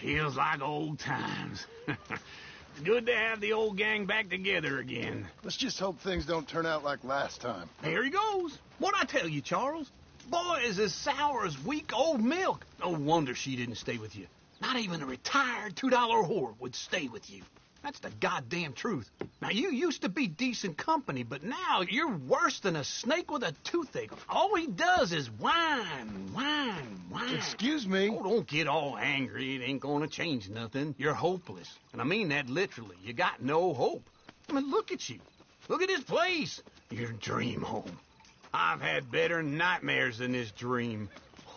Feels like old times. It's good to have the old gang back together again. Let's just hope things don't turn out like last time. There he goes. What'd I tell you, Charles? Boy is as sour as weak old milk. No wonder she didn't stay with you. Not even a retired $2 whore would stay with you. That's the goddamn truth. Now, you used to be decent company, but now you're worse than a snake with a toothache. All he does is whine, whine, whine. Excuse me? Oh, don't get all angry. It ain't gonna change nothing. You're hopeless. And I mean that literally. You got no hope. I mean, look at you. Look at this place. Your dream home. I've had better nightmares than this dream.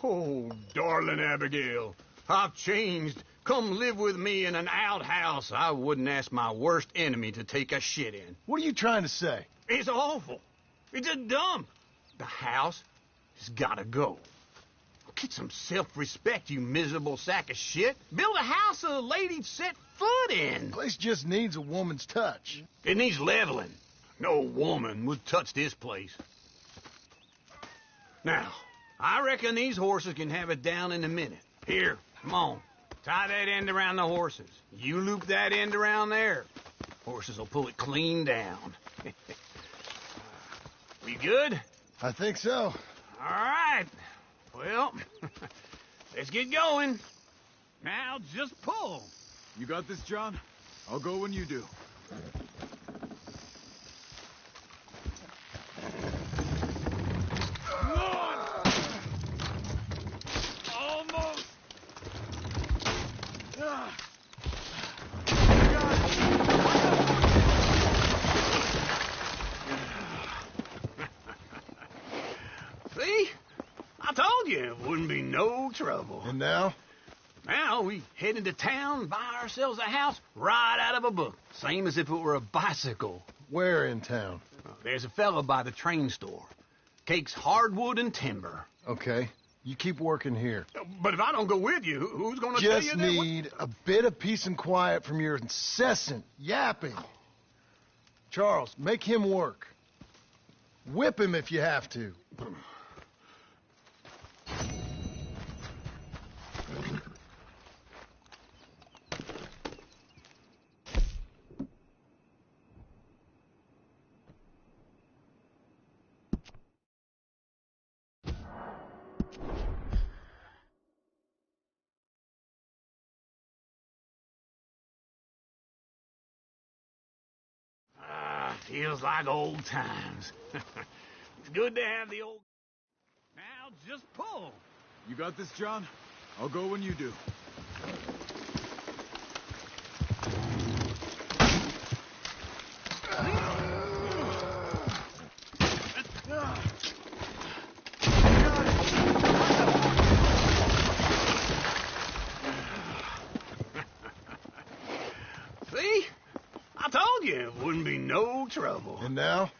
Oh, darling Abigail, I've changed. Come live with me in an outhouse I wouldn't ask my worst enemy to take a shit in. What are you trying to say? It's awful. It's a dump. The house has gotta go. Get some self-respect, you miserable sack of shit. Build a house a lady'd set foot in. The place just needs a woman's touch. It needs leveling. No woman would touch this place. Now, I reckon these horses can have it down in a minute. Here, come on. Tie that end around the horses. You loop that end around there. Horses will pull it clean down. We good? I think so. All right. Well, let's get going. Now, just pull. You got this, John? I'll go when you do. See? I told you it wouldn't be no trouble. And now? Now we head into town, buy ourselves a house right out of a book. Same as if it were a bicycle. Where in town? There's a fella by the train store. Cakes hardwood and timber. Okay. You keep working here. But if I don't go with you, who's going to tell you Just that? need a bit of peace and quiet from your incessant yapping. Charles, make him work. Whip him if you have to. Feels like old times. It's good to have the old... Now, just pull. You got this, John? I'll go when you do. See? I told you it wouldn't be no trouble. And now?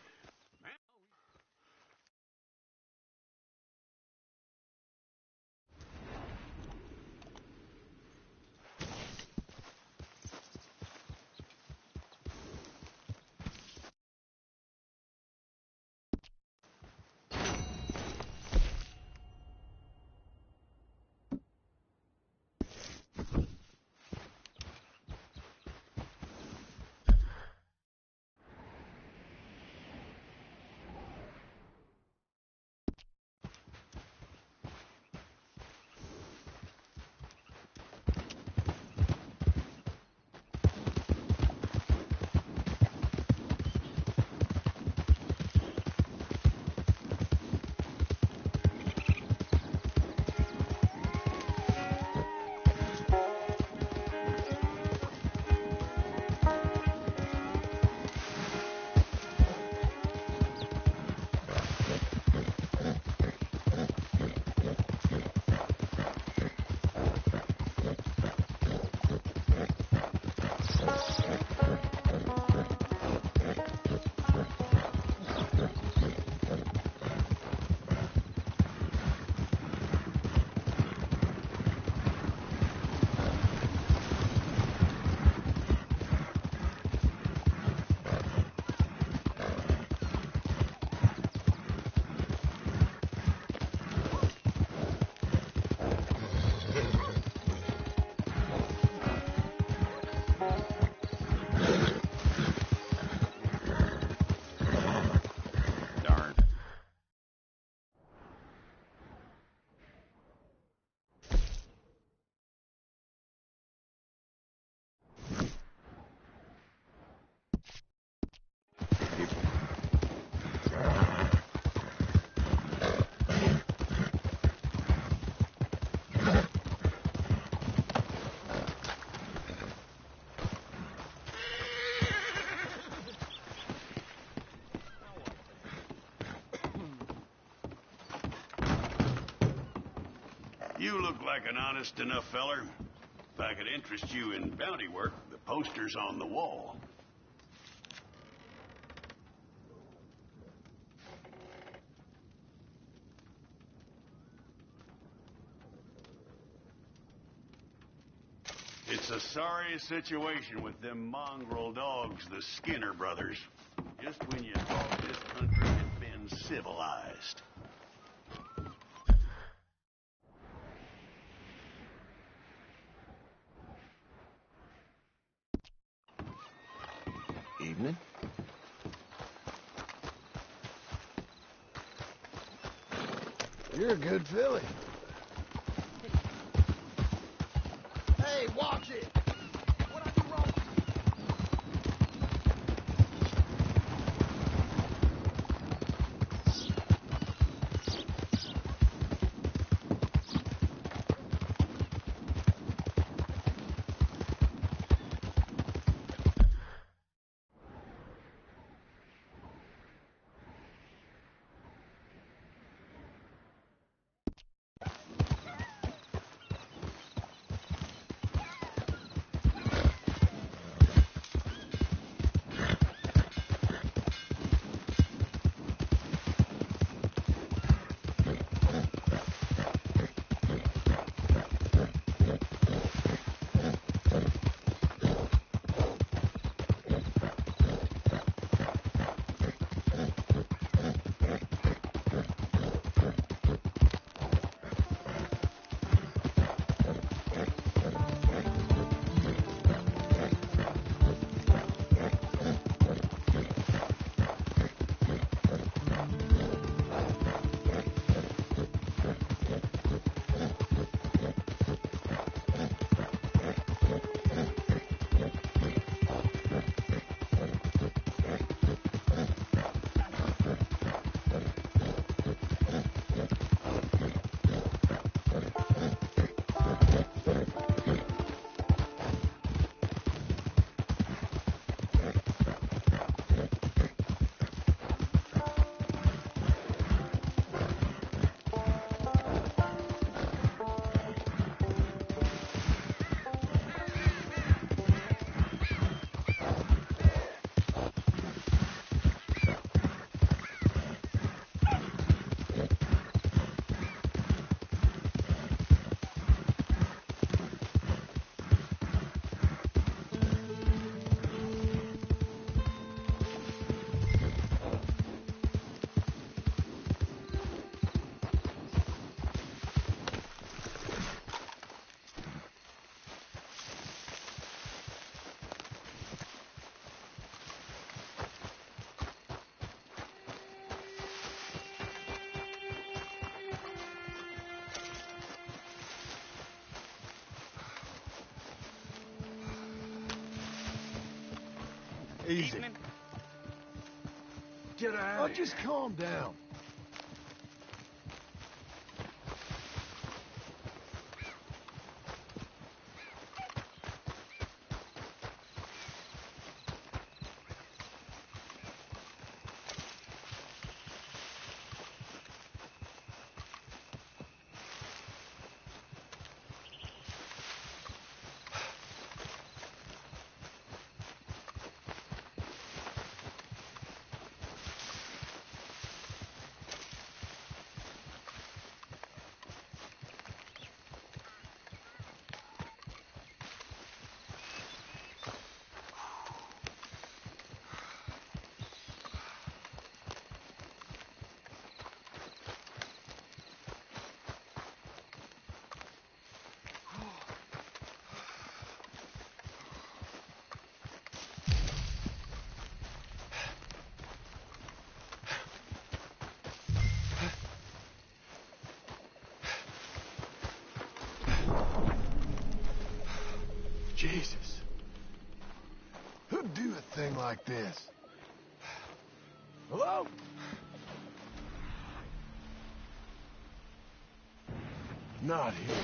You look like an honest enough feller. If I could interest you in bounty work, the poster's on the wall. It's a sorry situation with them mongrel dogs, the Skinner brothers. Just when you thought this country had been civilized. Evening. You're a good filly. Hey, watch it! What I do wrong? Easy. Get out Oh, of here. just calm down. Jesus. Who'd do a thing like this? Hello? Not here.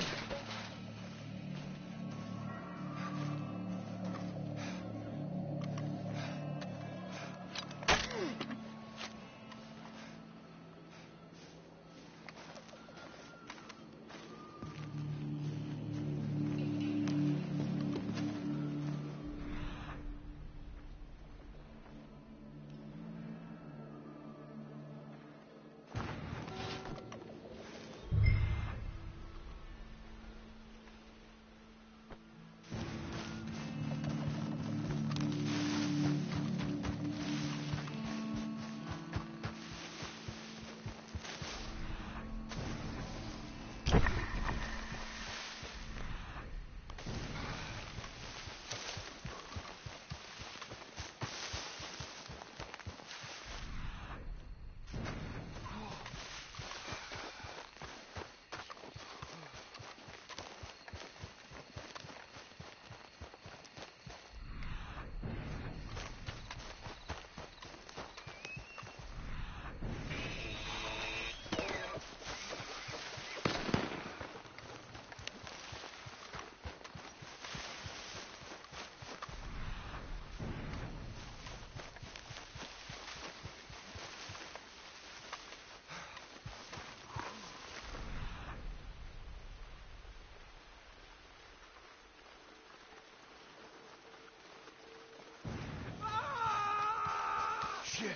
Shit.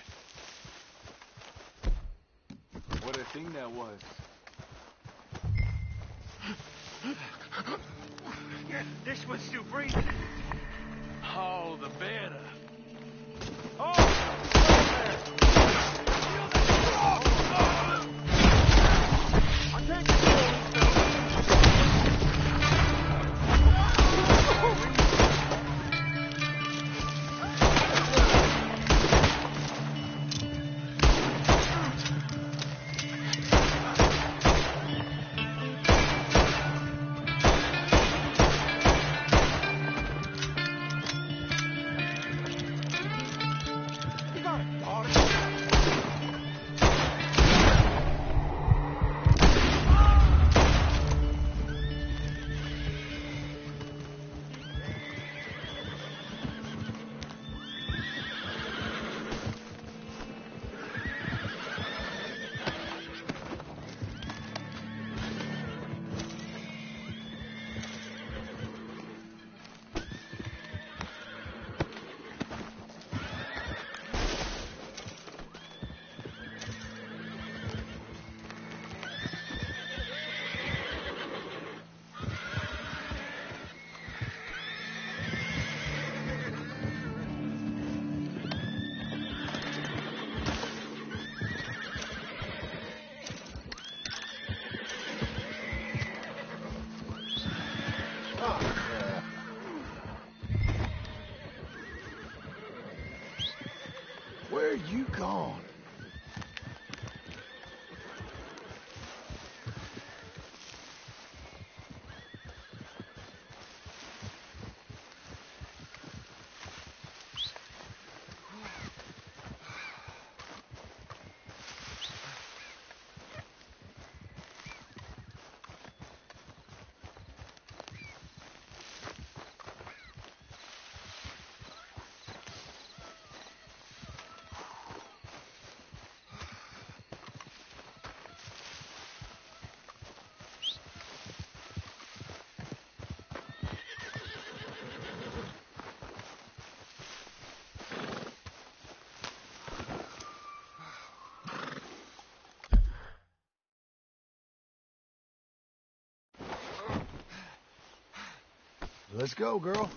What a thing that was. This one's still breathing. Oh, the better. Where are you gone? Let's go, girl.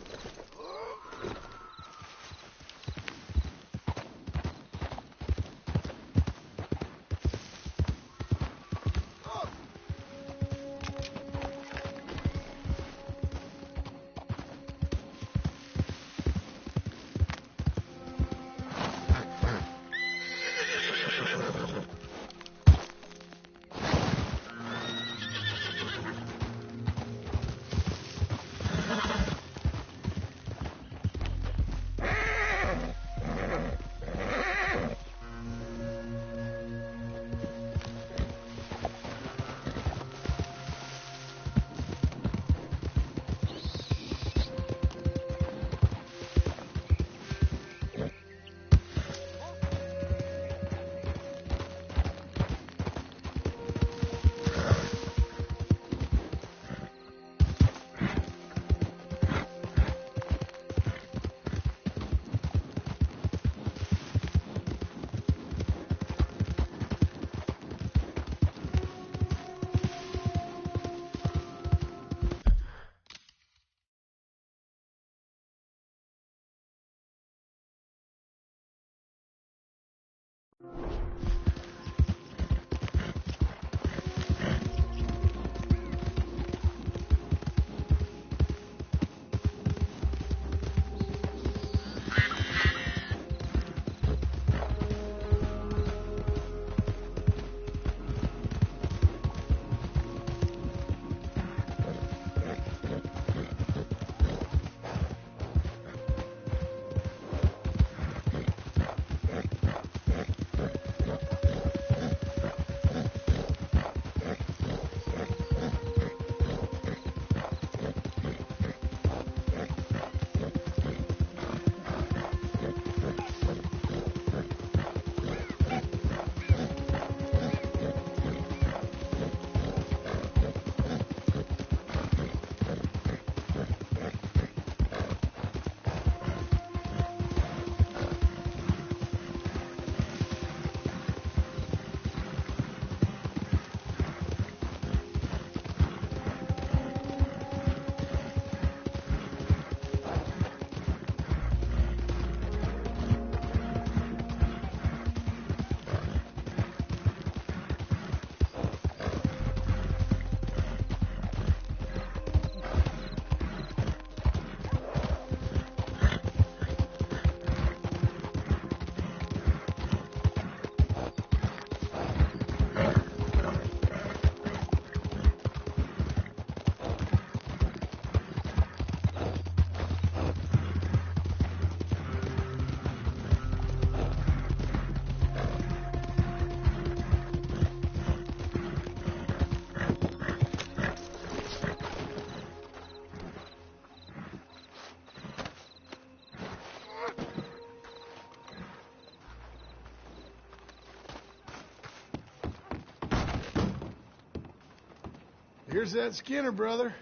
Here's that Skinner brother.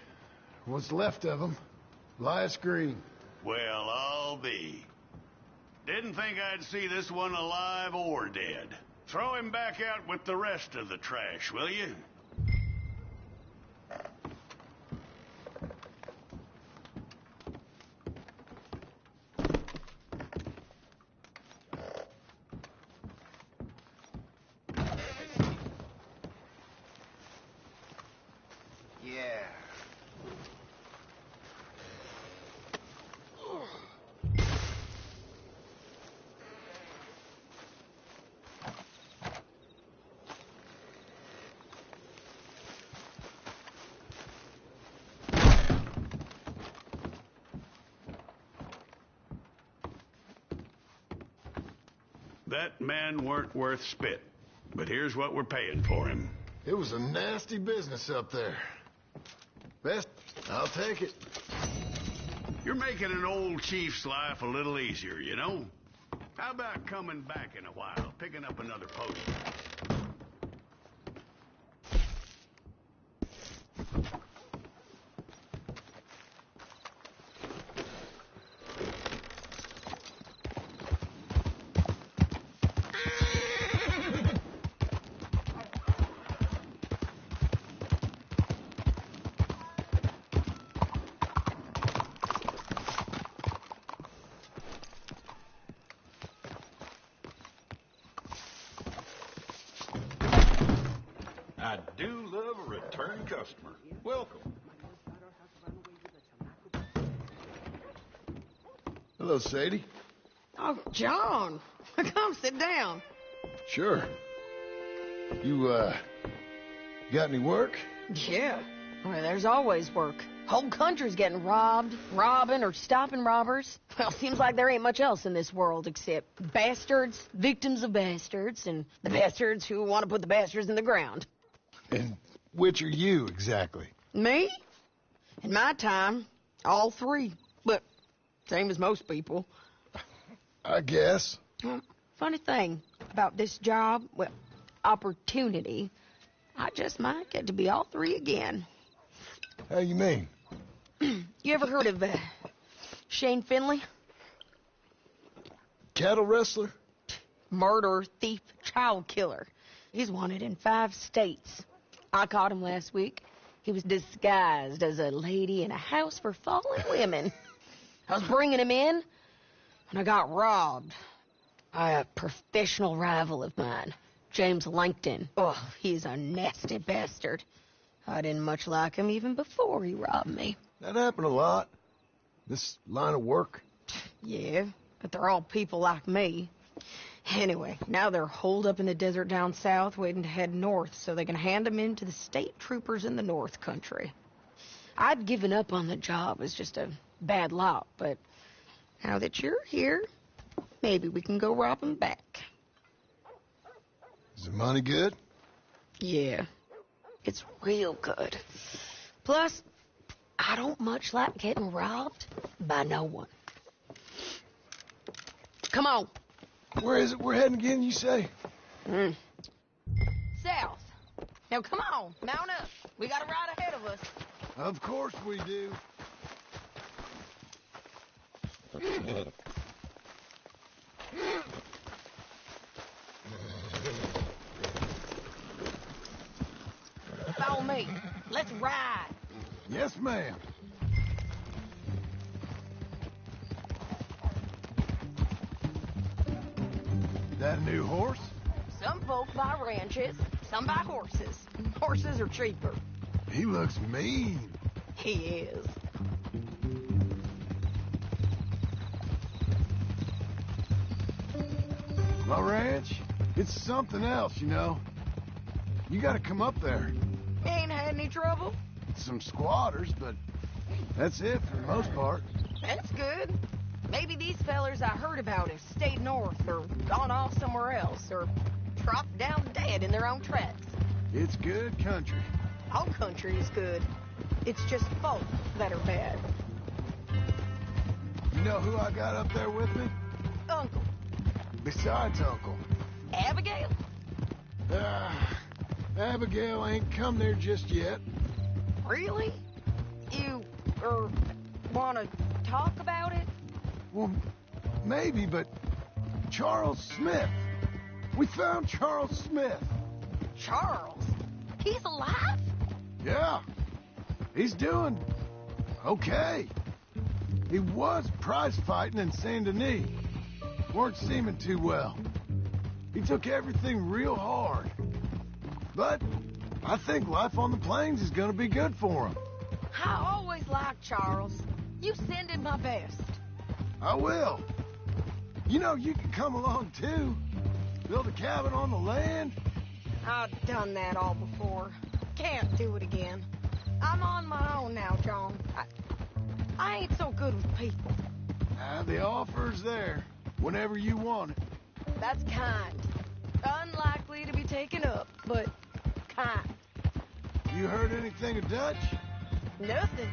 What's left of him. Elias Green. Well, I'll be. Didn't think I'd see this one alive or dead. Throw him back out with the rest of the trash, will you? Yeah. That man weren't worth spit. But here's what we're paying for him. It was a nasty business up there. Best, I'll take it. You're making an old chief's life a little easier, you know? How about coming back in a while, picking up another post? I do love a return customer. Welcome. Hello, Sadie. Oh, John, come sit down. Sure. You, got any work? Yeah, well, there's always work. Whole country's getting robbed, robbing, or stopping robbers. Well, seems like there ain't much else in this world except bastards, victims of bastards, and the bastards who want to put the bastards in the ground. And which are you, exactly? Me? In my time, all three. But same as most people. I guess. Funny thing about this job, well, opportunity, I just might get to be all three again. How you mean? You ever heard of Shane Finley? Cattle wrestler? Murderer, thief, child killer. He's wanted in 5 states. I caught him last week. He was disguised as a lady in a house for fallen women. I was bringing him in, and I got robbed by a professional rival of mine, James Langton. Oh, he's a nasty bastard. I didn't much like him even before he robbed me. That happened a lot. This line of work. Yeah, but they're all people like me. Anyway, now they're holed up in the desert down south, waiting to head north so they can hand them in to the state troopers in the north country. I'd given up on the job as just a bad lot, but now that you're here, maybe we can go rob them back. Is the money good? Yeah, it's real good. Plus, I don't much like getting robbed by no one. Come on. Where is it we're heading again, you say? South. Now, come on. Mount up. We got a ride ahead of us. Of course we do. Follow me. Let's ride. Yes, ma'am. That new horse? Some folk buy ranches, some buy horses. Horses are cheaper. He looks mean. He is. My ranch, it's something else, you know. You gotta come up there. Ain't had any trouble? Some squatters, but that's it for the most part. That's good. Maybe these fellers I heard about have stayed north or gone off somewhere else or dropped down dead in their own tracks. It's good country. All country is good. It's just folk that are bad. You know who I got up there with me? Uncle. Besides Uncle. Abigail? Abigail ain't come there just yet. Really? You, want to talk about it? Well, maybe, but Charles Smith. We found Charles Smith. Charles? He's alive? Yeah. He's doing okay. He was prize fighting in Saint Denis. Weren't seeming too well. He took everything real hard. But I think life on the plains is gonna be good for him. I always liked Charles. You send him my best. I will. You know, you can come along too. Build a cabin on the land. I've done that all before. Can't do it again. I'm on my own now, John. I ain't so good with people. The offer's there whenever you want it. That's kind. Unlikely to be taken up, but kind. You heard anything of Dutch? Nothing.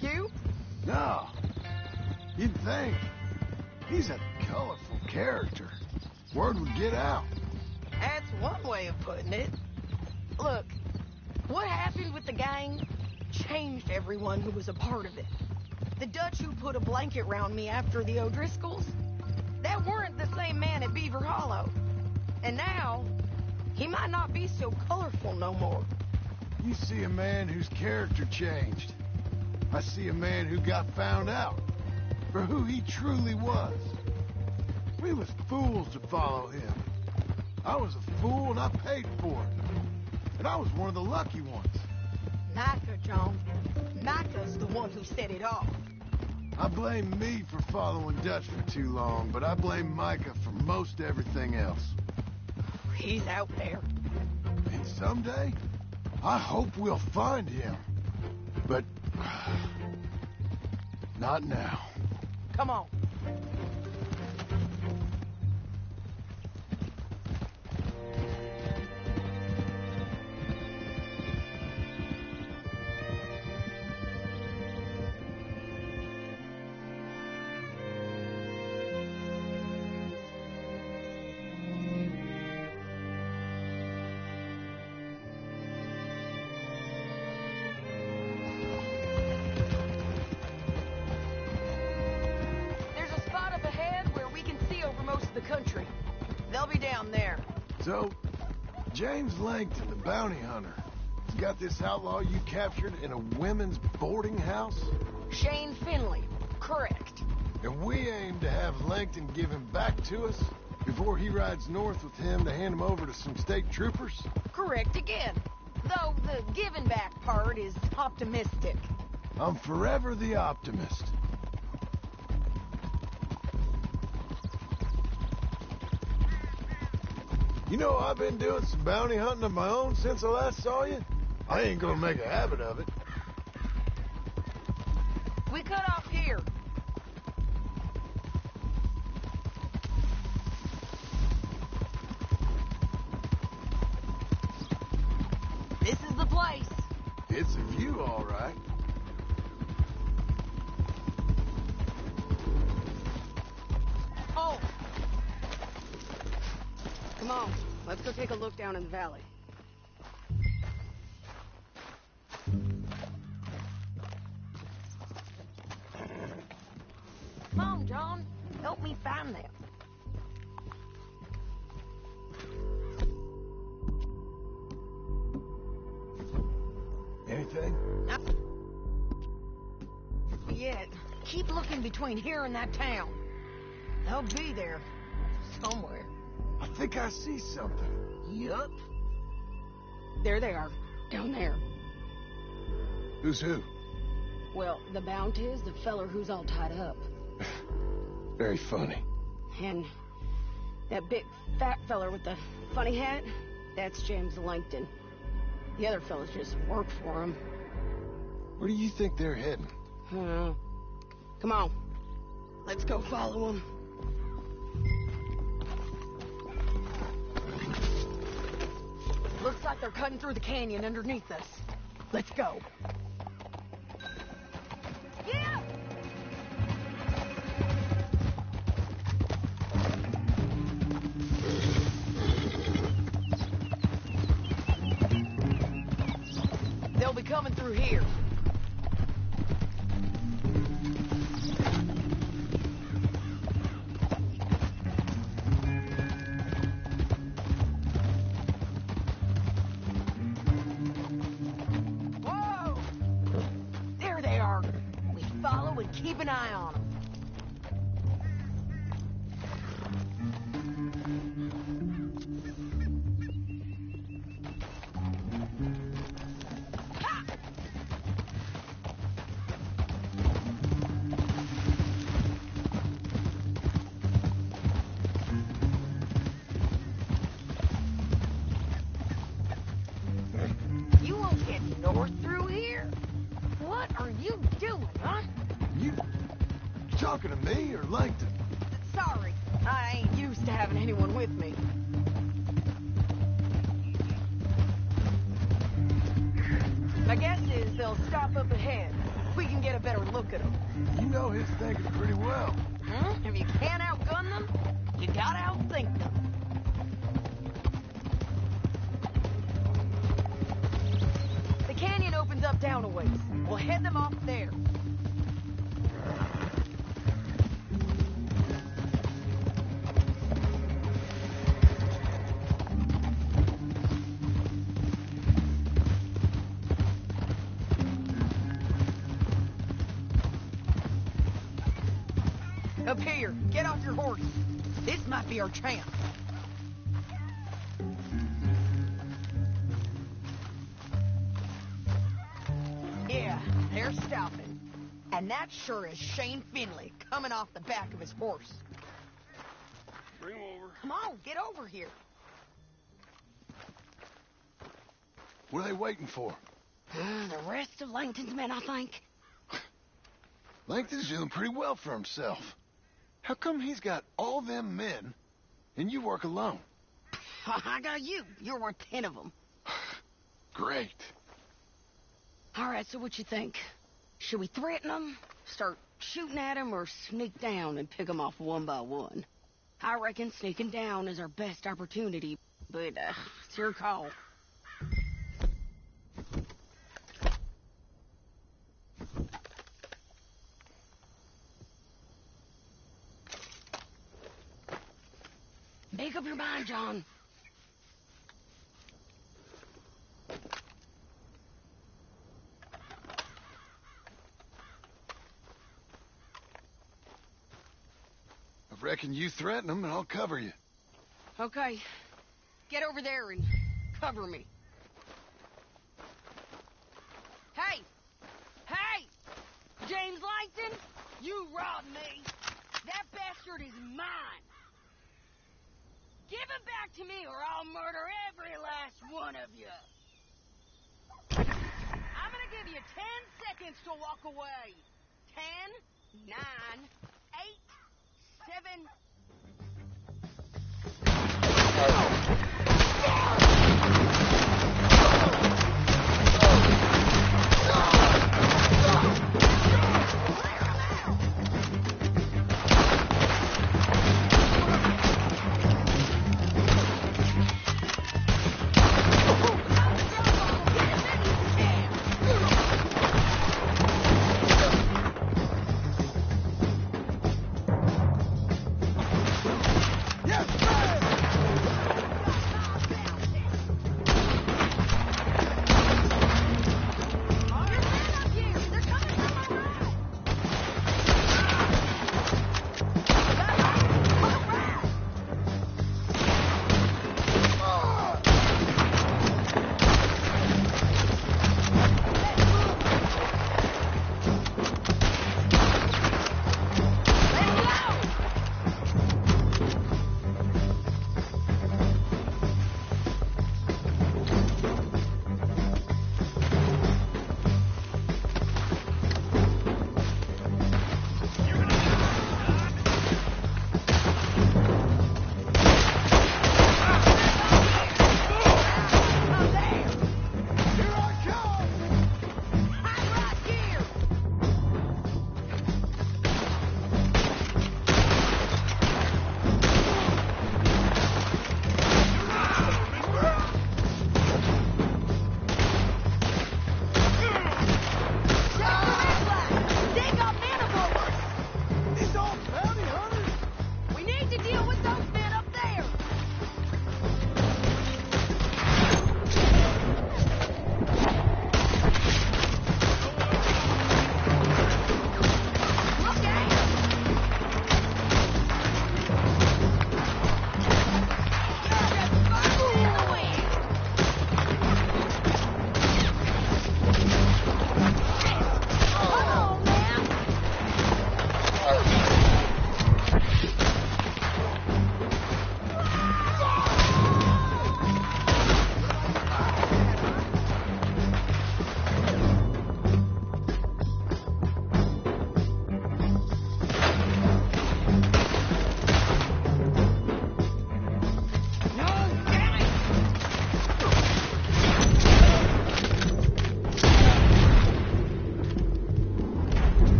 You? No. You'd think. He's a colorful character. Word would get out. That's one way of putting it. Look, what happened with the gang changed everyone who was a part of it. The Dutch who put a blanket round me after the O'Driscolls, that weren't the same man at Beaver Hollow. And now, he might not be so colorful no more. You see a man whose character changed. I see a man who got found out for who he truly was. We was fools to follow him. I was a fool and I paid for it. And I was one of the lucky ones. Micah, John. Micah's the one who set it off. I blame me for following Dutch for too long, but I blame Micah for most everything else. He's out there. And someday, I hope we'll find him. But not now. Come on. Country. They'll be down there. So, James Langton, the bounty hunter, has got this outlaw you captured in a women's boarding house? Shane Finley. Correct. And we aim to have Langton give him back to us before he rides north with him to hand him over to some state troopers? Correct again. Though the giving back part is optimistic. I'm forever the optimist. You know, I've been doing some bounty hunting of my own since I last saw you. I ain't gonna make a habit of it. We cut off here. This is the place. It's a view, all right. Oh! Come on, let's go take a look down in the valley. Come on, John. Help me find them. Anything? Yet. Keep looking between here and that town. They'll be there. Somewhere. I think I see something. Yup. There they are. Down there. Who's who? Well, the bounty is the feller who's all tied up. Very funny. And that big fat feller with the funny hat, that's James Langton. The other fellas just work for him. Where do you think they're heading? Come on. Let's go follow them. Looks like they're cutting through the canyon underneath us. Let's go. Yeah! They'll be coming through through here. Whoa! There they are. We follow and keep an eye on them. You won't get north through here? What are you doing, huh? You talking to me or Langton? Sorry, I ain't used to having anyone with me. My guess is they'll stop up ahead. We can get a better look at them. You know his thinking pretty well. Huh? If you can't outgun them, you gotta outthink them. The canyon opens up down a ways. We'll head them off there. Up here, get off your horse. This might be our chance. Yeah, they're stopping. And that sure is Shane Finley coming off the back of his horse. Bring him over. Come on, get over here. What are they waiting for? The rest of Langton's men, I think. Langton's doing pretty well for himself. How come he's got all them men and you work alone? I got you. You're worth 10 of them. Great. All right, so what you think? Should we threaten them, start shooting at them, or sneak down and pick them off one by one? I reckon sneaking down is our best opportunity, but it's your call. Make up your mind, John. I reckon you threaten them and I'll cover you. Okay. Get over there and cover me. Hey! Hey! James Langton, you robbed me. That bastard is mine. Give him back to me or I'll murder every last one of you. I'm gonna give you 10 seconds to walk away. 10, 9, 8, 7...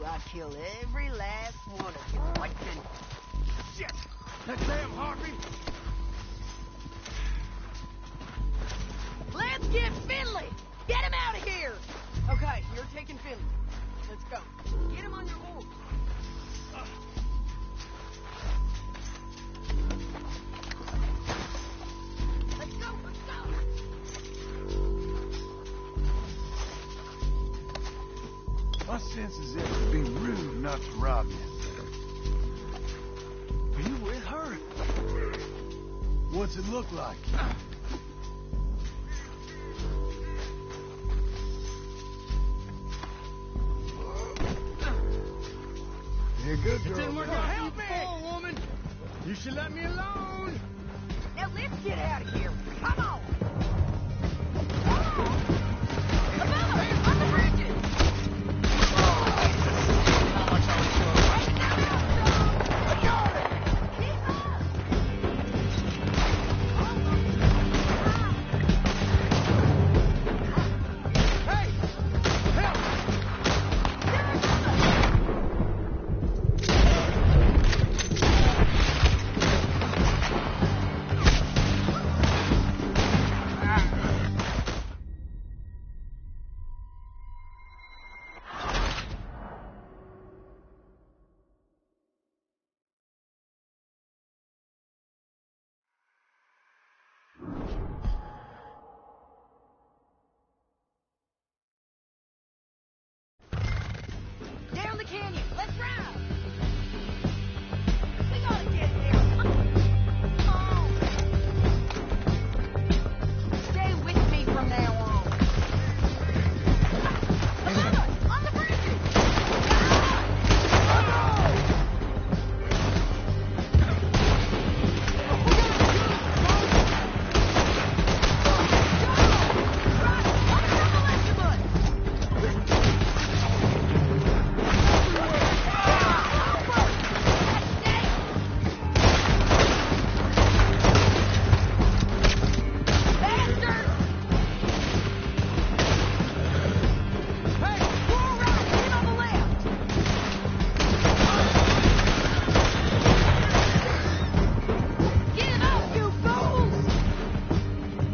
I'd kill every last one of you, Whiteman. Shit! That damn Harvey! Let's get Finley! Get him out of here! Okay, you're taking Finley. Let's go. Get him on your horse. Let's go, let's go! My sense is it would be rude not to rob you. Are you with her? What's it look like? You're a good girl. Didn't work out. Help me! Poor woman. You should let me alone. Now let's get out of here. Come on! Come on! Come on! On the bridges! How much are we sure? I got it! Keep up! Hey! Help! Down the canyon. Let's ride. We gotta get there. Come on. Stay with me from now on. Above us, on the bridges.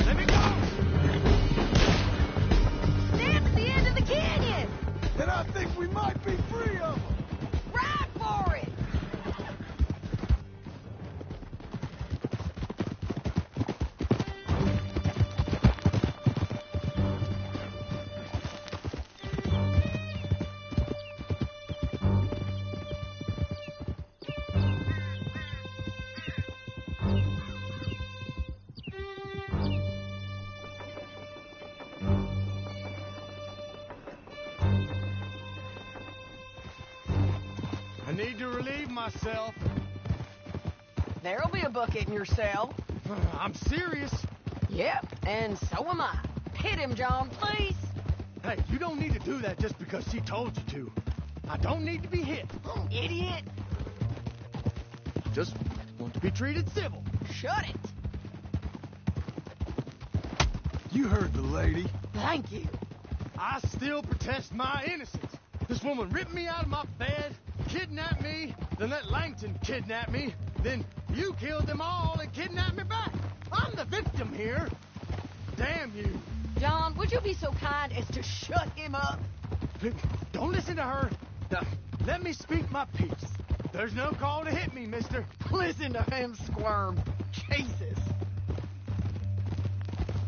Let me go! Stand at the end of the canyon! And I think we might be free of them. Ride for it! I need to relieve myself. There'll be a bucket in your cell. I'm serious. Yep, and so am I. Hit him, John, please. Hey, you don't need to do that just because she told you to. I don't need to be hit. Idiot. Just want to be treated civil. Shut it. You heard the lady. Thank you. I still protest my innocence. This woman ripped me out of my bed, kidnapped me, then let Langton kidnap me, then you killed them all and kidnapped me back. I'm the victim here. Damn you. John, would you be so kind as to shut him up? Don't listen to her. Now, let me speak my piece. There's no call to hit me, mister. Listen to him squirm. Jesus.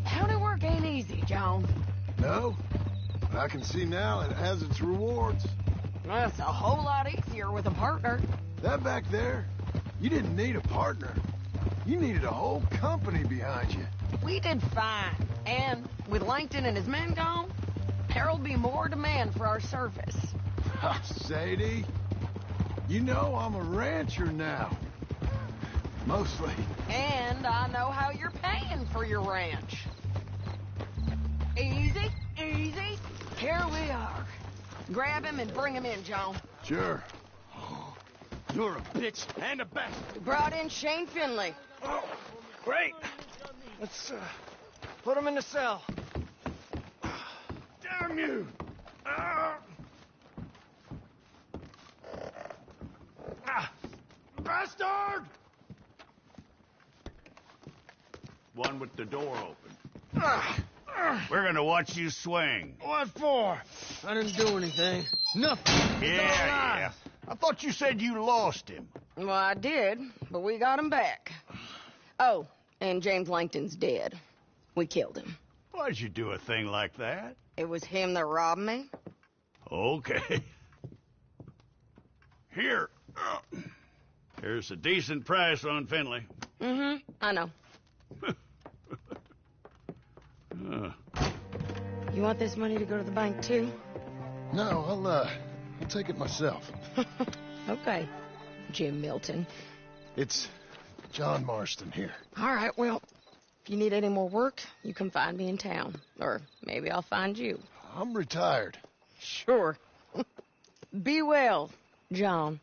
County work ain't easy, John. No, but I can see now it has its rewards. That's a whole lot easier with a partner. That back there, you didn't need a partner. You needed a whole company behind you. We did fine. And with Langton and his men gone, there'll be more demand for our service. Sadie, you know I'm a rancher now. Mostly. And I know how you're paying for your ranch. Easy, easy. Here we are. Grab him and bring him in, John. Sure. You're a bitch and a bastard. We brought in Shane Finley. Oh, great. Let's put him in the cell. Damn you! bastard! One with the door open. We're gonna watch you swing. What for? I didn't do anything. Nothing. Yeah. I thought you said you lost him. Well, I did, but we got him back. Oh, and James Langton's dead. We killed him. Why'd you do a thing like that? It was him that robbed me. Okay. Here. Here's a decent price on Finley. Mm-hmm, I know. You want this money to go to the bank, too? No, I'll take it myself. Okay, Jim Milton. It's John Marston here. All right, well, if you need any more work, you can find me in town. Or maybe I'll find you. I'm retired. Sure. Be well, John.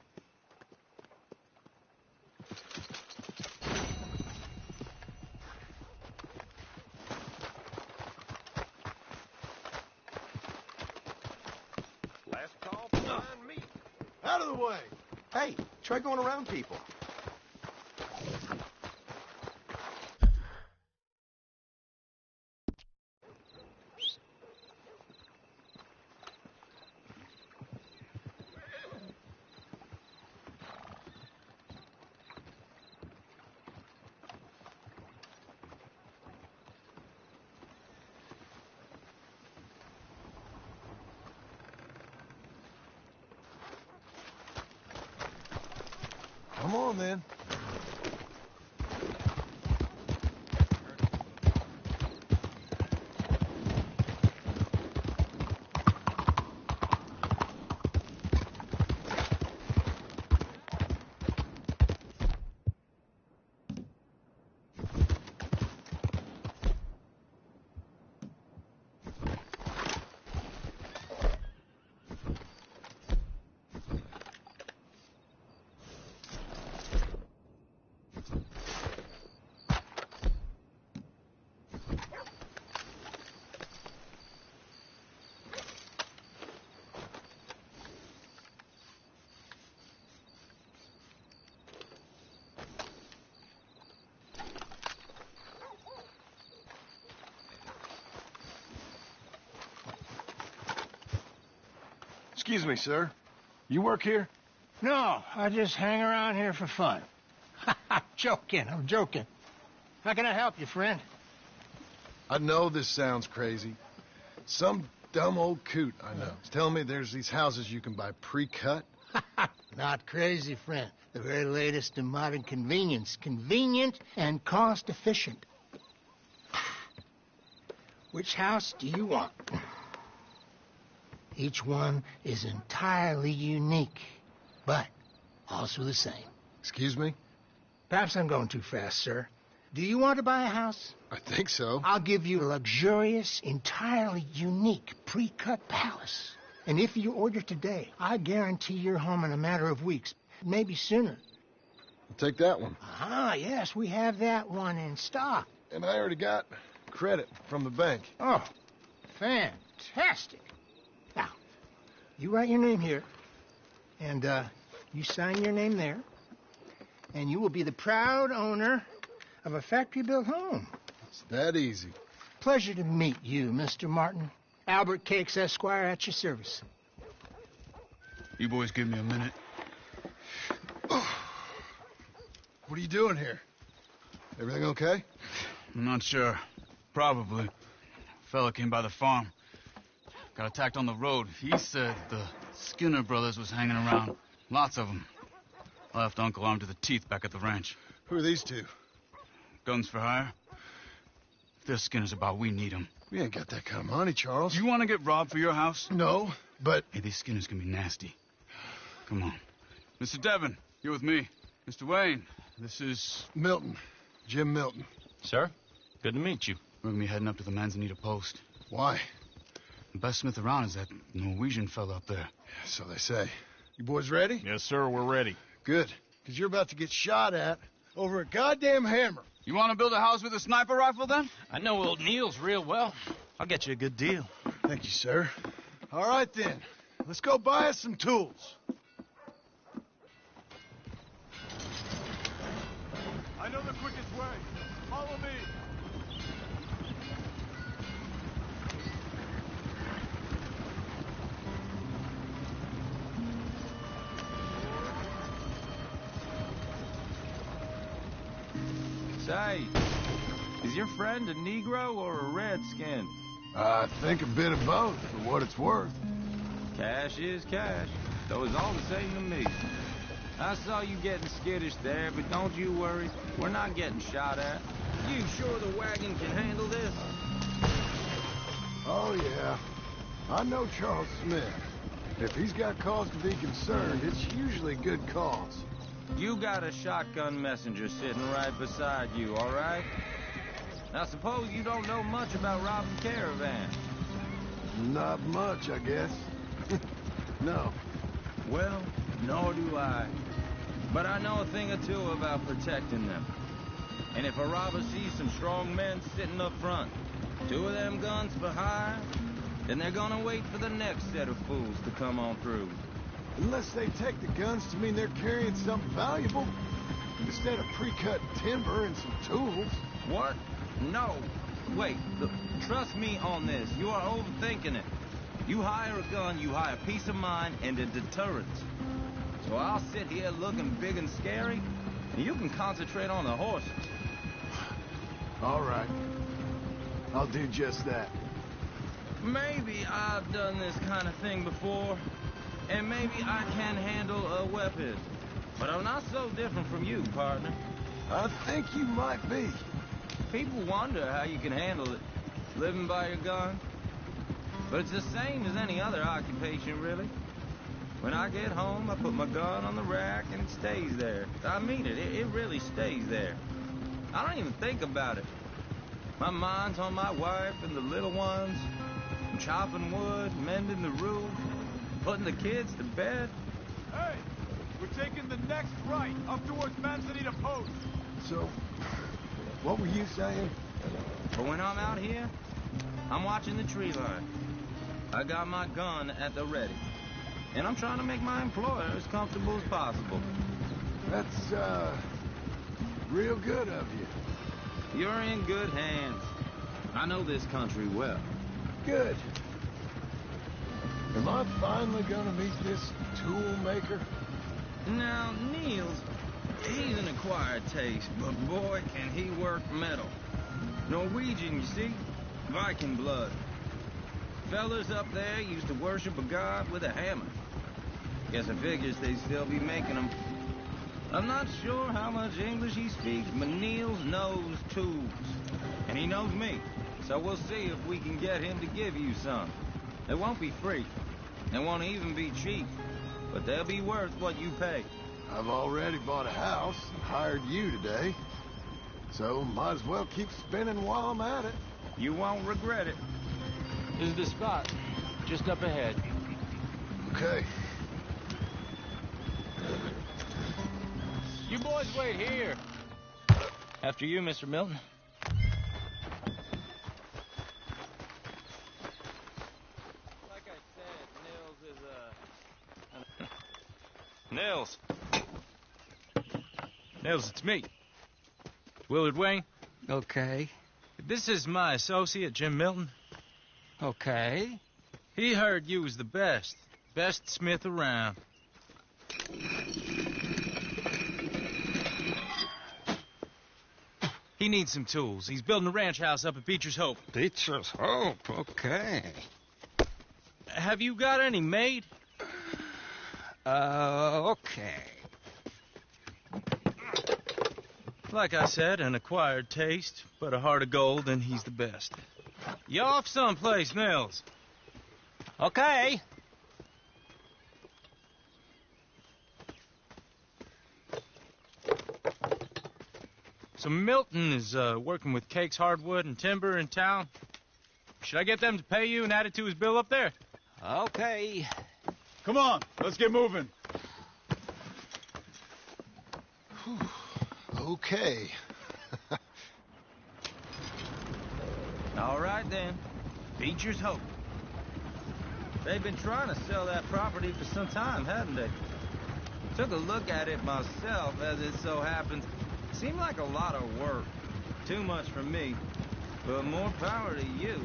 Last call for line meat. Out of the way! Hey, try going around people. Come on, then. Excuse me, sir. You work here? No, I just hang around here for fun. I'm joking. How can I help you, friend? I know this sounds crazy. Some dumb old coot I know is telling me there's these houses you can buy pre-cut. Not crazy, friend. The very latest in modern convenience. Convenient and cost-efficient. Which house do you want? Each one is entirely unique, but also the same. Excuse me? Perhaps I'm going too fast, sir. Do you want to buy a house? I think so. I'll give you a luxurious, entirely unique pre-cut palace. And if you order today, I guarantee your home in a matter of weeks, maybe sooner. I'll take that one. Ah, yes, we have that one in stock. And I already got credit from the bank. Oh, fantastic. Now, you write your name here, and you sign your name there, and you will be the proud owner of a factory-built home. It's that easy. Pleasure to meet you, Mr. Martin. Albert Cakes, Esquire, at your service. You boys give me a minute. What are you doing here? Everything okay? I'm not sure. Probably. Fella came by the farm. Got attacked on the road. He said the Skinner brothers was hanging around. Lots of them. I left Uncle armed to the teeth back at the ranch. Who are these two? Guns for hire. If they're Skinner's about, we need them. We ain't got that kind of money, Charles. You want to get robbed for your house? No, but... Hey, these Skinners can be nasty. Come on. Mr. Devon, you're with me. Mr. Wayne, this is... Milton. Jim Milton. Sir, good to meet you. We're gonna be heading up to the Manzanita post. Why? The best smith around is that Norwegian fella up there. So they say. You boys ready? Yes, sir, we're ready. Good. Because you're about to get shot at over a goddamn hammer. You want to build a house with a sniper rifle, then? I know old Neil's real well. I'll get you a good deal. Thank you, sir. All right, then. Let's go buy us some tools. I know the quickest way. Follow me. Say, is your friend a Negro or a Redskin? I think a bit of both, for what it's worth. Cash is cash, though it's all the same to me. I saw you getting skittish there, but don't you worry. We're not getting shot at. You sure the wagon can handle this? Oh, yeah. I know Charles Smith. If he's got cause to be concerned, it's usually good cause. You got a shotgun messenger sitting right beside you, all right? Now, suppose you don't know much about robbing caravans. Not much, I guess. No. Well, nor do I. But I know a thing or two about protecting them. And if a robber sees some strong men sitting up front, 2 of them guns for hire, then they're gonna wait for the next set of fools to come on through. Unless they take the guns to mean they're carrying something valuable, instead of pre-cut timber and some tools. What? No. Wait, look, trust me on this. You are overthinking it. You hire a gun, you hire peace of mind and a deterrence. So I'll sit here looking big and scary, and you can concentrate on the horses. All right. I'll do just that. Maybe I've done this kind of thing before, and maybe I can handle a weapon. But I'm not so different from you, partner. I think you might be. People wonder how you can handle it, living by your gun. But it's the same as any other occupation, really. When I get home, I put my gun on the rack and it stays there. I mean it, it really stays there. I don't even think about it. My mind's on my wife and the little ones. I'm chopping wood, mending the roof, putting the kids to bed. Hey, we're taking the next right, up towards Manzanita Post. So, what were you saying? But when I'm out here, I'm watching the tree line. I got my gun at the ready. And I'm trying to make my employer as comfortable as possible. That's, real good of you. You're in good hands. I know this country well. Good. Am I finally gonna meet this tool maker? Now, Niels, he's an acquired taste, but boy, can he work metal. Norwegian, you see? Viking blood. Fellas up there used to worship a god with a hammer. Guess I figures they'd still be making them. I'm not sure how much English he speaks, but Niels knows tools. And he knows me. So we'll see if we can get him to give you some. They won't be free. They won't even be cheap. But they'll be worth what you pay. I've already bought a house and hired you today. So might as well keep spinning while I'm at it. You won't regret it. This is the spot, just up ahead. Okay. You boys wait here. After you, Mr. Milton. Like I said, Nils is Nils. Nils, it's me. Willard Wayne. Okay. This is my associate, Jim Milton. Okay. He heard you was the best. Best smith around. He needs some tools. He's building a ranch house up at Beecher's Hope. Beecher's Hope, okay. Have you got any made? Okay. Like I said, an acquired taste, but a heart of gold, and he's the best. You off someplace, Nils? Okay. So Milton is working with Cake's Hardwood and Timber in town. Should I get them to pay you and add it to his bill up there? Okay. Come on, let's get moving. Okay. all right then. Beecher's Hope. They've been trying to sell that property for some time, haven't they? Took a look at it myself, as it so happens. Seemed like a lot of work. Too much for me. But more power to you.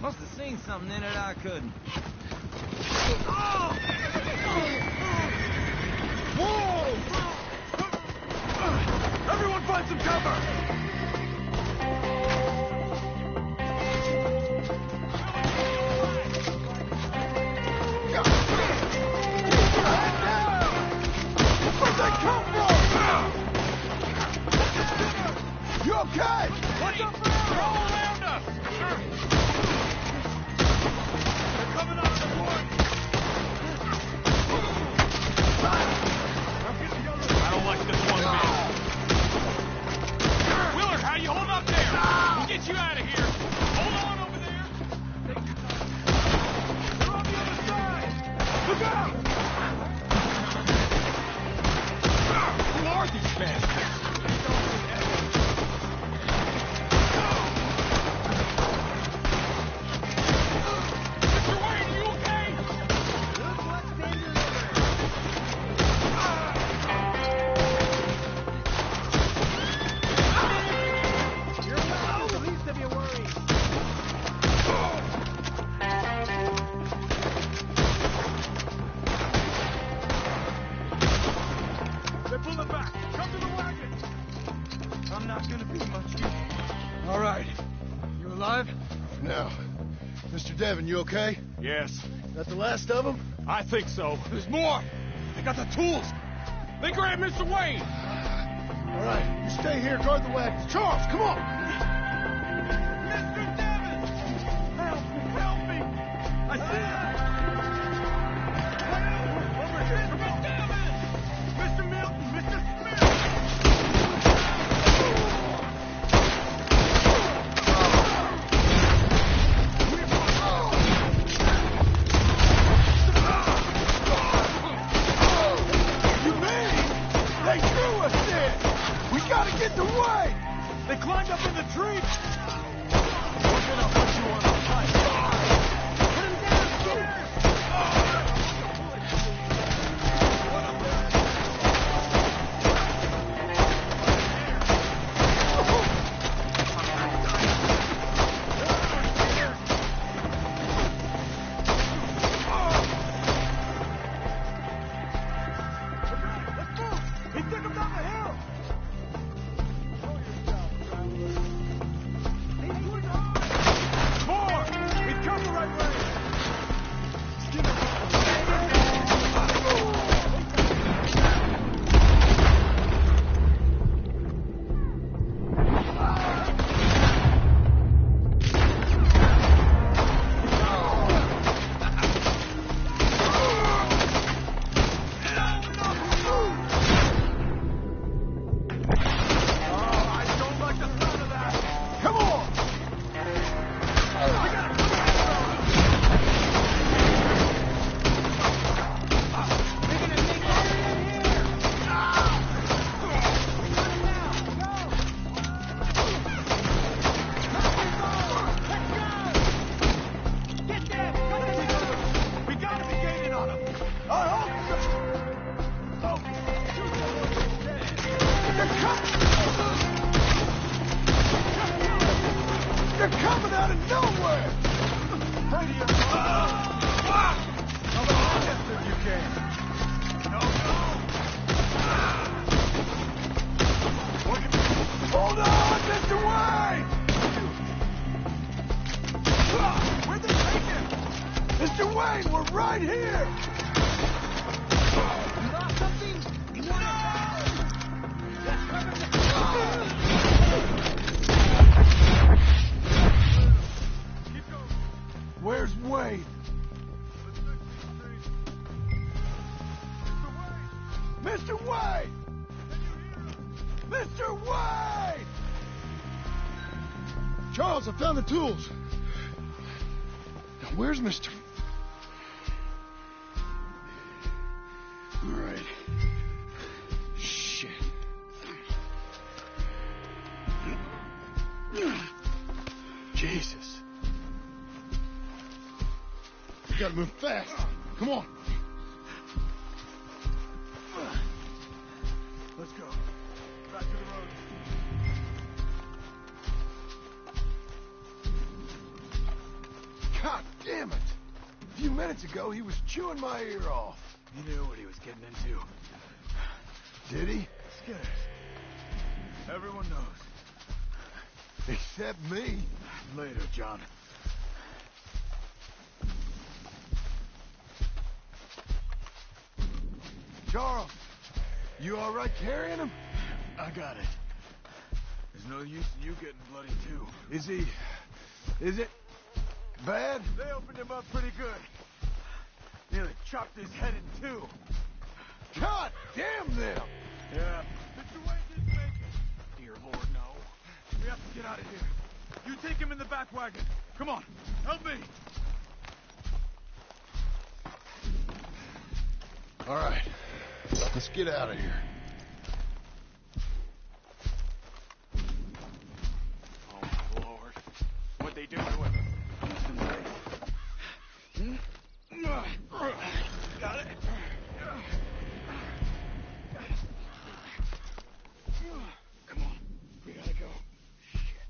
Must have seen something in it I couldn't. Whoa! Everyone find some cover! Where'd they come from? You okay? What's up, they're all around us! They're coming out of the wood! I don't like this one bit. Willard, how you hold up there? We'll get you out of here. Hold on over there. Take your time. They're on the other side. Look out! Who are these bastards? Mr. Wayne, are you okay? They're pulling back. Come to the wagon. I'm not gonna be much use. All right. You alive? Now, Mr. Devon, you okay? Yes, That the last of them? I think so. There's more. They got the tools. They grabbed Mr. Wayne. All right, you stay here, guard the wagons. Charles, come on! Mr. Devon! Help me! Help me! I see him! Over here! Mr. Devon! Mr. Milton! Mr. Smith! You mean they threw us in? We gotta get the way! They climbed up in the tree! We're gonna put you on the side. Put him down, Skinner! Let's move! He took him down the hill! More! He's come the right way! I don't like the sound of that! Come on! We gotta come back! We gotta be gaining on him! I hope so! Oh, they're coming out of nowhere! Radio! Come on, yes, if you can! No, no! Hold on, Mr. Wayne! Where'd they take him? Mr. Wayne, we're right here! You lost something? Keep going. Where's Wayne? Mr. Wayne! Mr. Wayne! Charles, I found the tools. Now, where's Mr. All right. Shit. Jesus. We gotta move fast. Come on. Let's go. Back to the road. A few minutes ago, he was chewing my ear off. He knew what he was getting into. Did he? Skinners. Everyone knows. Except me. Later, John. Charles, you all right carrying him? I got it. There's no use in you getting bloody, too. Is it bad? They opened him up pretty good. Nearly chopped his head in two. God damn them! Yeah. Situation make it. Dear Lord, no. We have to get out of here. You take him in the back wagon. Come on, help me. All right, let's get out of here. Oh, Lord. What'd they do to him? Got it. Come on. We gotta go. Shit.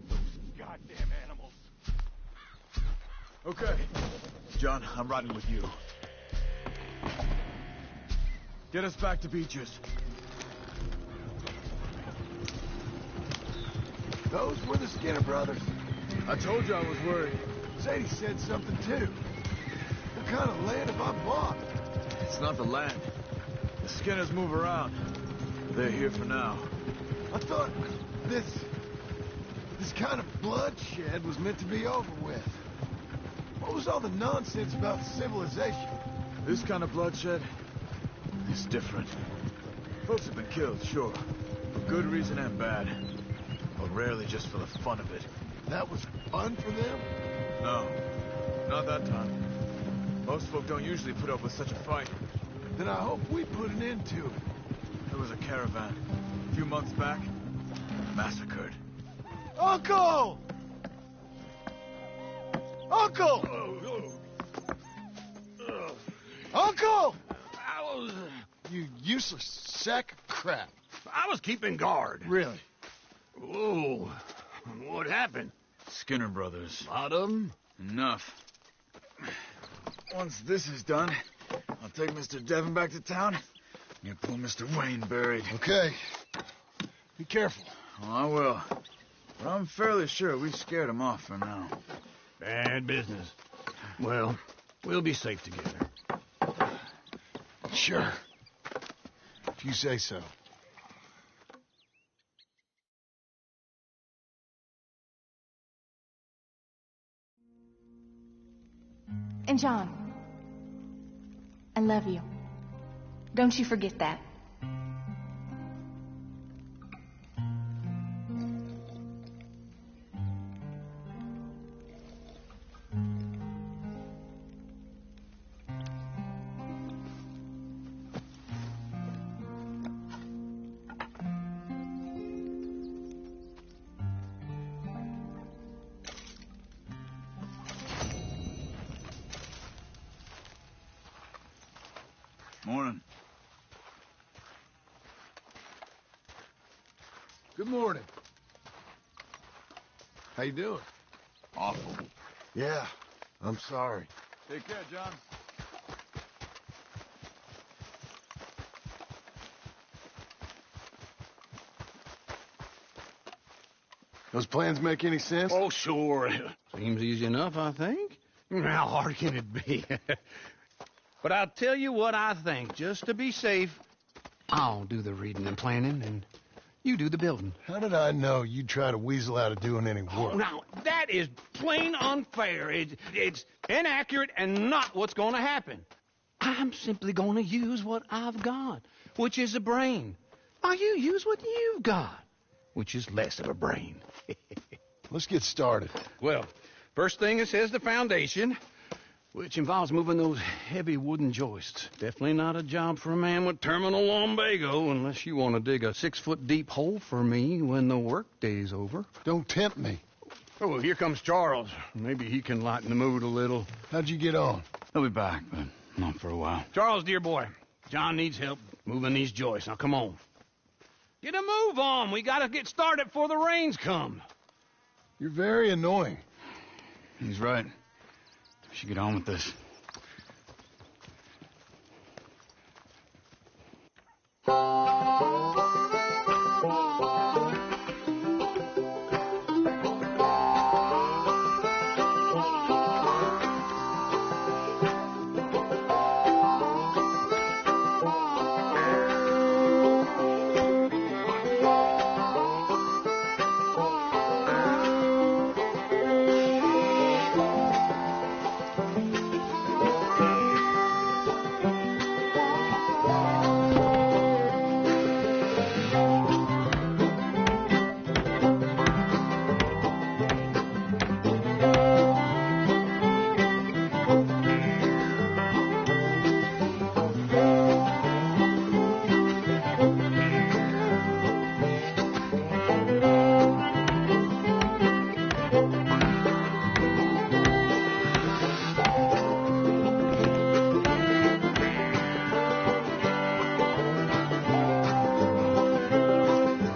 Those goddamn animals. Okay. John, I'm riding with you. Get us back to Beaches. Those were the Skinner brothers. I told you I was worried. Sadie said something too. What kind of land have I bought? It's not the land. The Skinners move around. They're here for now. I thought this kind of bloodshed was meant to be over with. What was all the nonsense about civilization? This kind of bloodshed is different. Folks have been killed, sure. For good reason and bad. But rarely just for the fun of it. That was fun for them? No, not that time. Most folk don't usually put up with such a fight. Then I hope we put an end to it. There was a caravan a few months back, massacred. Uncle! Uncle! Uncle! You useless sack of crap. I was keeping guard. Really? Whoa. What happened? Skinner brothers. Lot of them? Enough. Once this is done, I'll take Mr. Devon back to town. You pull Mr. Wayne buried. Okay. Be careful. Oh, I will. But I'm fairly sure we scared him off for now. Bad business. Well, we'll be safe together. Sure. If you say so. And John, I love you. Don't you forget that. Morning. Good morning. How you doing? Awful. Yeah, I'm sorry. Take care, John. Those plans make any sense? Oh, sure. Seems easy enough, I think. How hard can it be? But I'll tell you what I think. Just to be safe, I'll do the reading and planning, and you do the building. How did I know you'd try to weasel out of doing any Oh, work? now, that is plain unfair. It's inaccurate and not what's going to happen. I'm simply going to use what I've got, which is a brain. While you use what you've got, which is less of a brain. Let's get started. Well, first thing it says the foundation, which involves moving those heavy wooden joists. Definitely not a job for a man with terminal lumbago, unless you want to dig a 6-foot deep hole for me when the workday's over. Don't tempt me. Oh, here comes Charles. Maybe he can lighten the mood a little. How'd you get on? He'll be back, but not for a while. Charles, dear boy, John needs help moving these joists. Now, come on. Get a move on. We got to get started before the rains come. You're very annoying. He's right. We should get on with this.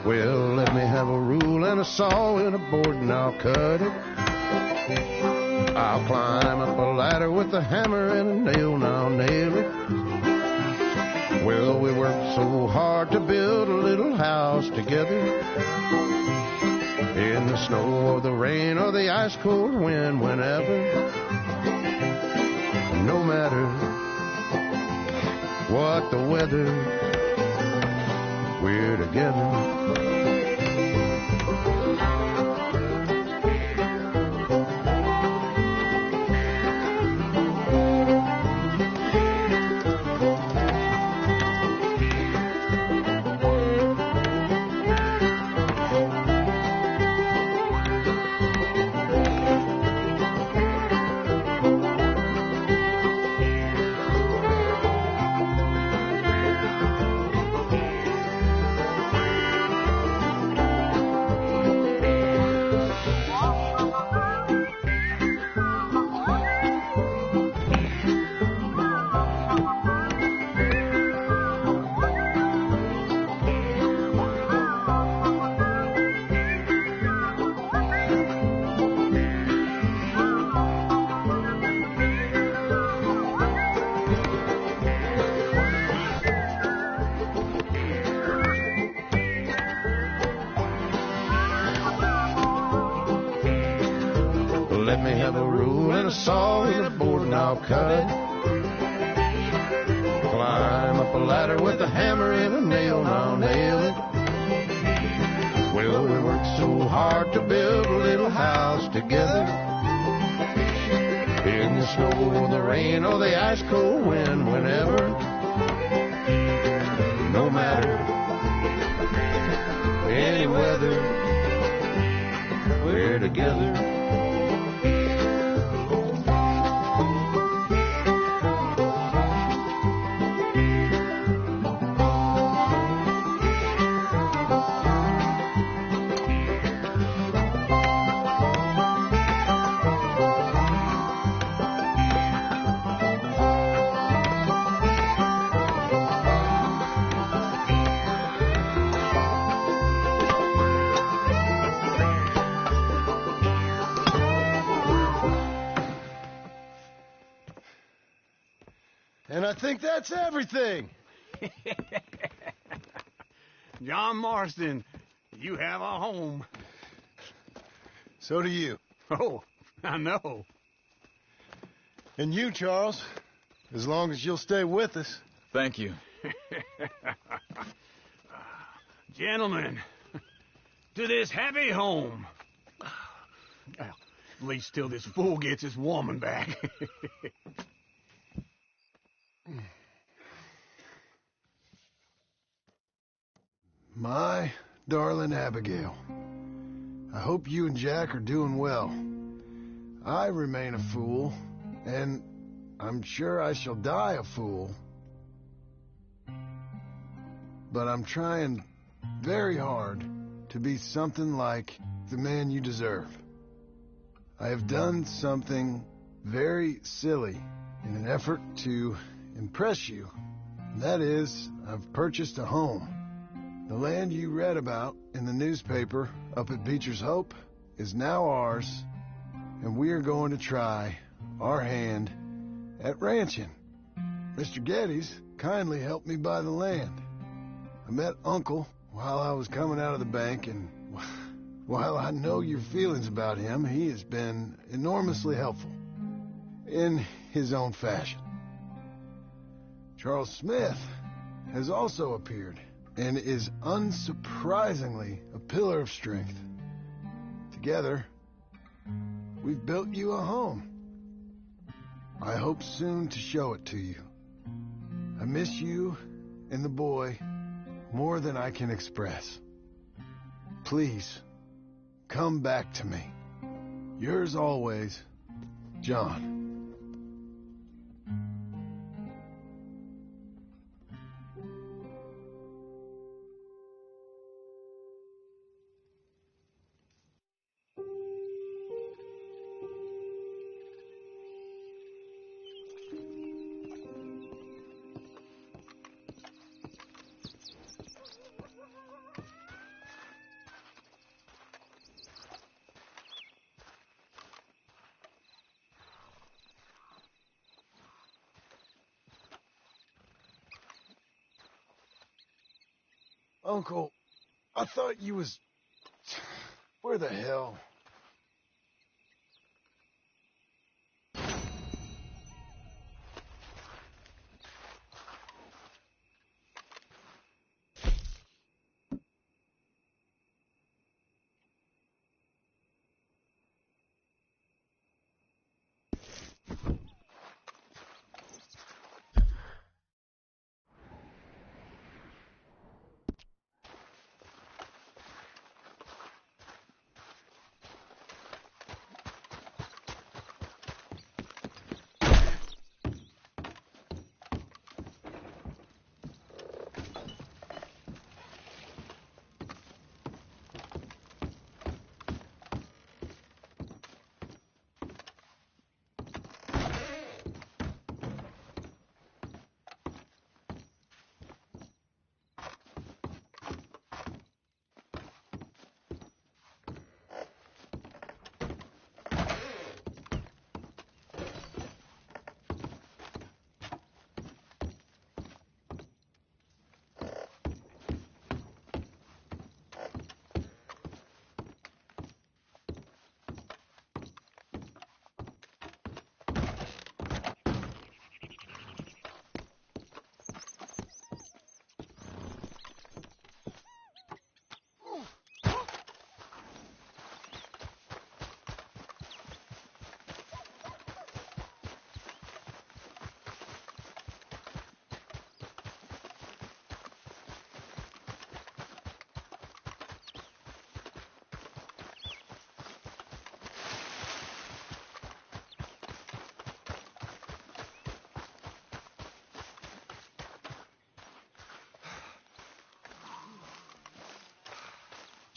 Well, let me have a rule and a saw and a board and I'll cut it. I'll climb up a ladder with a hammer and a nail and I'll nail it. Well, we worked so hard to build a little house together. In the snow or the rain or the ice cold wind, whenever. No matter what the weather, we're together. Let me have a rule and a saw and a board and I'll cut it. Climb up a ladder with a hammer and a nail and I'll nail it. Well, we worked so hard to build a little house together. In the snow or the rain or the ice cold wind, whenever. No matter any weather, we're together. And I think that's everything. John Marston, you have a home. So do you. Oh, I know. And you, Charles, as long as you'll stay with us. Thank you. Gentlemen, to this happy home. Well, at least till this fool gets his woman back. My darling Abigail, I hope you and Jack are doing well. I remain a fool, and I'm sure I shall die a fool. But I'm trying very hard to be something like the man you deserve. I have done something very silly in an effort to impress you. And that is, I've purchased a home. The land you read about in the newspaper up at Beecher's Hope is now ours, and we are going to try our hand at ranching. Mr. Geddes kindly helped me buy the land. I met Uncle while I was coming out of the bank, and while I know your feelings about him, he has been enormously helpful in his own fashion. Charles Smith has also appeared and is unsurprisingly a pillar of strength. Together, we've built you a home. I hope soon to show it to you. I miss you and the boy more than I can express. Please, come back to me. Yours always, John. Uncle, I thought you was... Where the hell?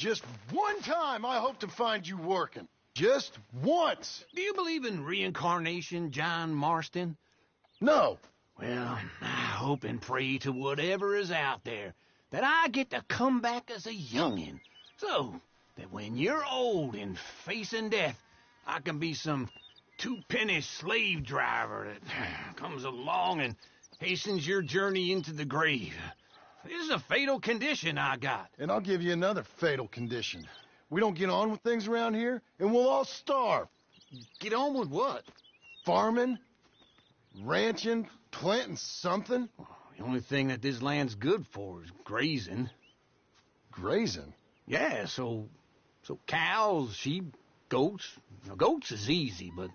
Just one time I hope to find you working. Just once. Do you believe in reincarnation, John Marston? No. Well, I hope and pray to whatever is out there that I get to come back as a youngin', so that when you're old and facing death, I can be some two-penny slave driver that comes along and hastens your journey into the grave. This is a fatal condition I got. And I'll give you another fatal condition. We don't get on with things around here, and we'll all starve. Get on with what? Farming, ranching, planting something. The only thing that this land's good for is grazing. Grazing? Yeah, so cows, sheep, goats. Now, goats is easy, but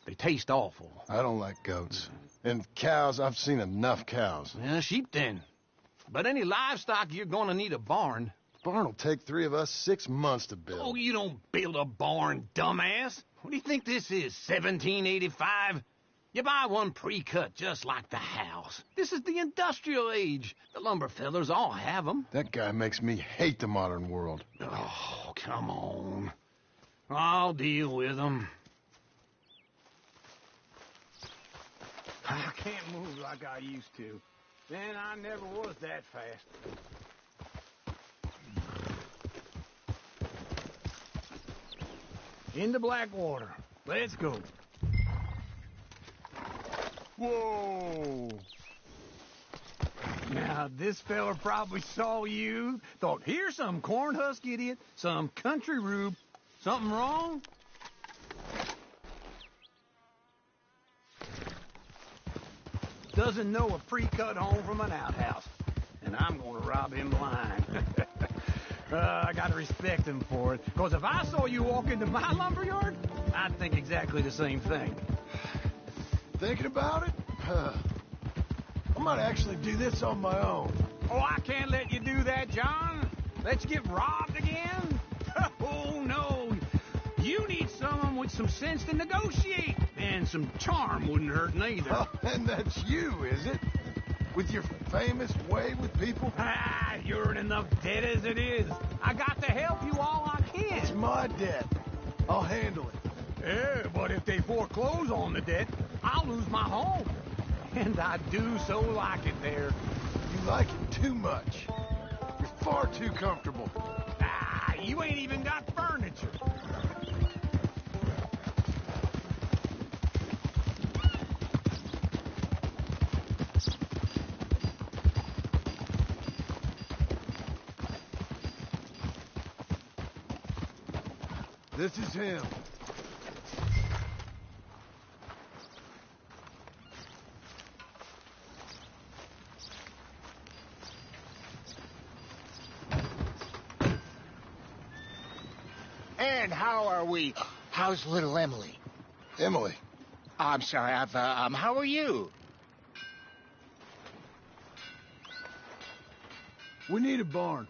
they taste awful. I don't like goats. And cows, I've seen enough cows. Yeah, sheep then. But any livestock, you're gonna need a barn. Barn will take 3 of us 6 months to build. Oh, you don't build a barn, dumbass. What do you think this is, 1785? You buy one pre-cut just like the house. This is the industrial age. The lumber fellers all have them. That guy makes me hate the modern world. Oh, come on. I'll deal with them. I can't move like I used to. Then I never was that fast. Into Blackwater. Let's go. Whoa! Now, this fella probably saw you, thought, here's some cornhusk idiot, some country rube. Something wrong? Doesn't know a pre-cut home from an outhouse. And I'm gonna rob him blind. I gotta respect him for it. Because if I saw you walk into my lumberyard, I'd think exactly the same thing. Thinking about it? I might actually do this on my own. Oh, I can't let you do that, John. Let you get robbed again? Oh, no. You need someone with some sense to negotiate. And some charm wouldn't hurt neither. Oh, and that's you, is it? With your famous way with people? Ah, you're in enough debt as it is. I got to help you all I can. It's my debt. I'll handle it. Yeah, but if they foreclose on the debt, I'll lose my home. And I do so like it there. You like it too much. You're far too comfortable. Ah, you ain't even got furniture. This is him. And how are we? How's little Emily? Emily. I'm sorry, how are you? We need a barn.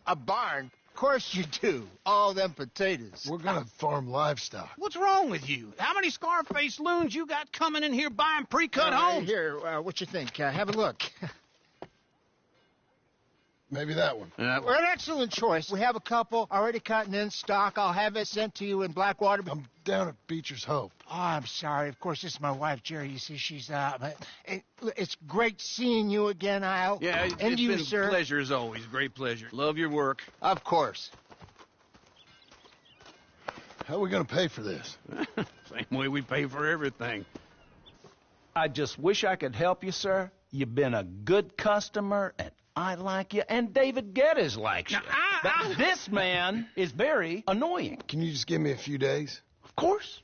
A barn? Of course you do. All them potatoes. We're gonna farm livestock. What's wrong with you? How many Scarface loons you got coming in here buying pre-cut homes? Here, what you think? Have a look. Maybe that one. Well, an excellent choice. We have a couple already cutting in stock. I'll have it sent to you in Blackwater. I'm down at Beecher's Hope. Oh, I'm sorry. Of course, this is my wife, Jerry. You see, she's it's great seeing you again, Al. Yeah, and it's you, been sir. a pleasure as always. Great pleasure. Love your work. Of course. How are we gonna pay for this? Same way we pay for everything. I just wish I could help you, sir. You've been a good customer, and I like you, and David Geddes likes you. But this man is very annoying. Can you just give me a few days? Of course.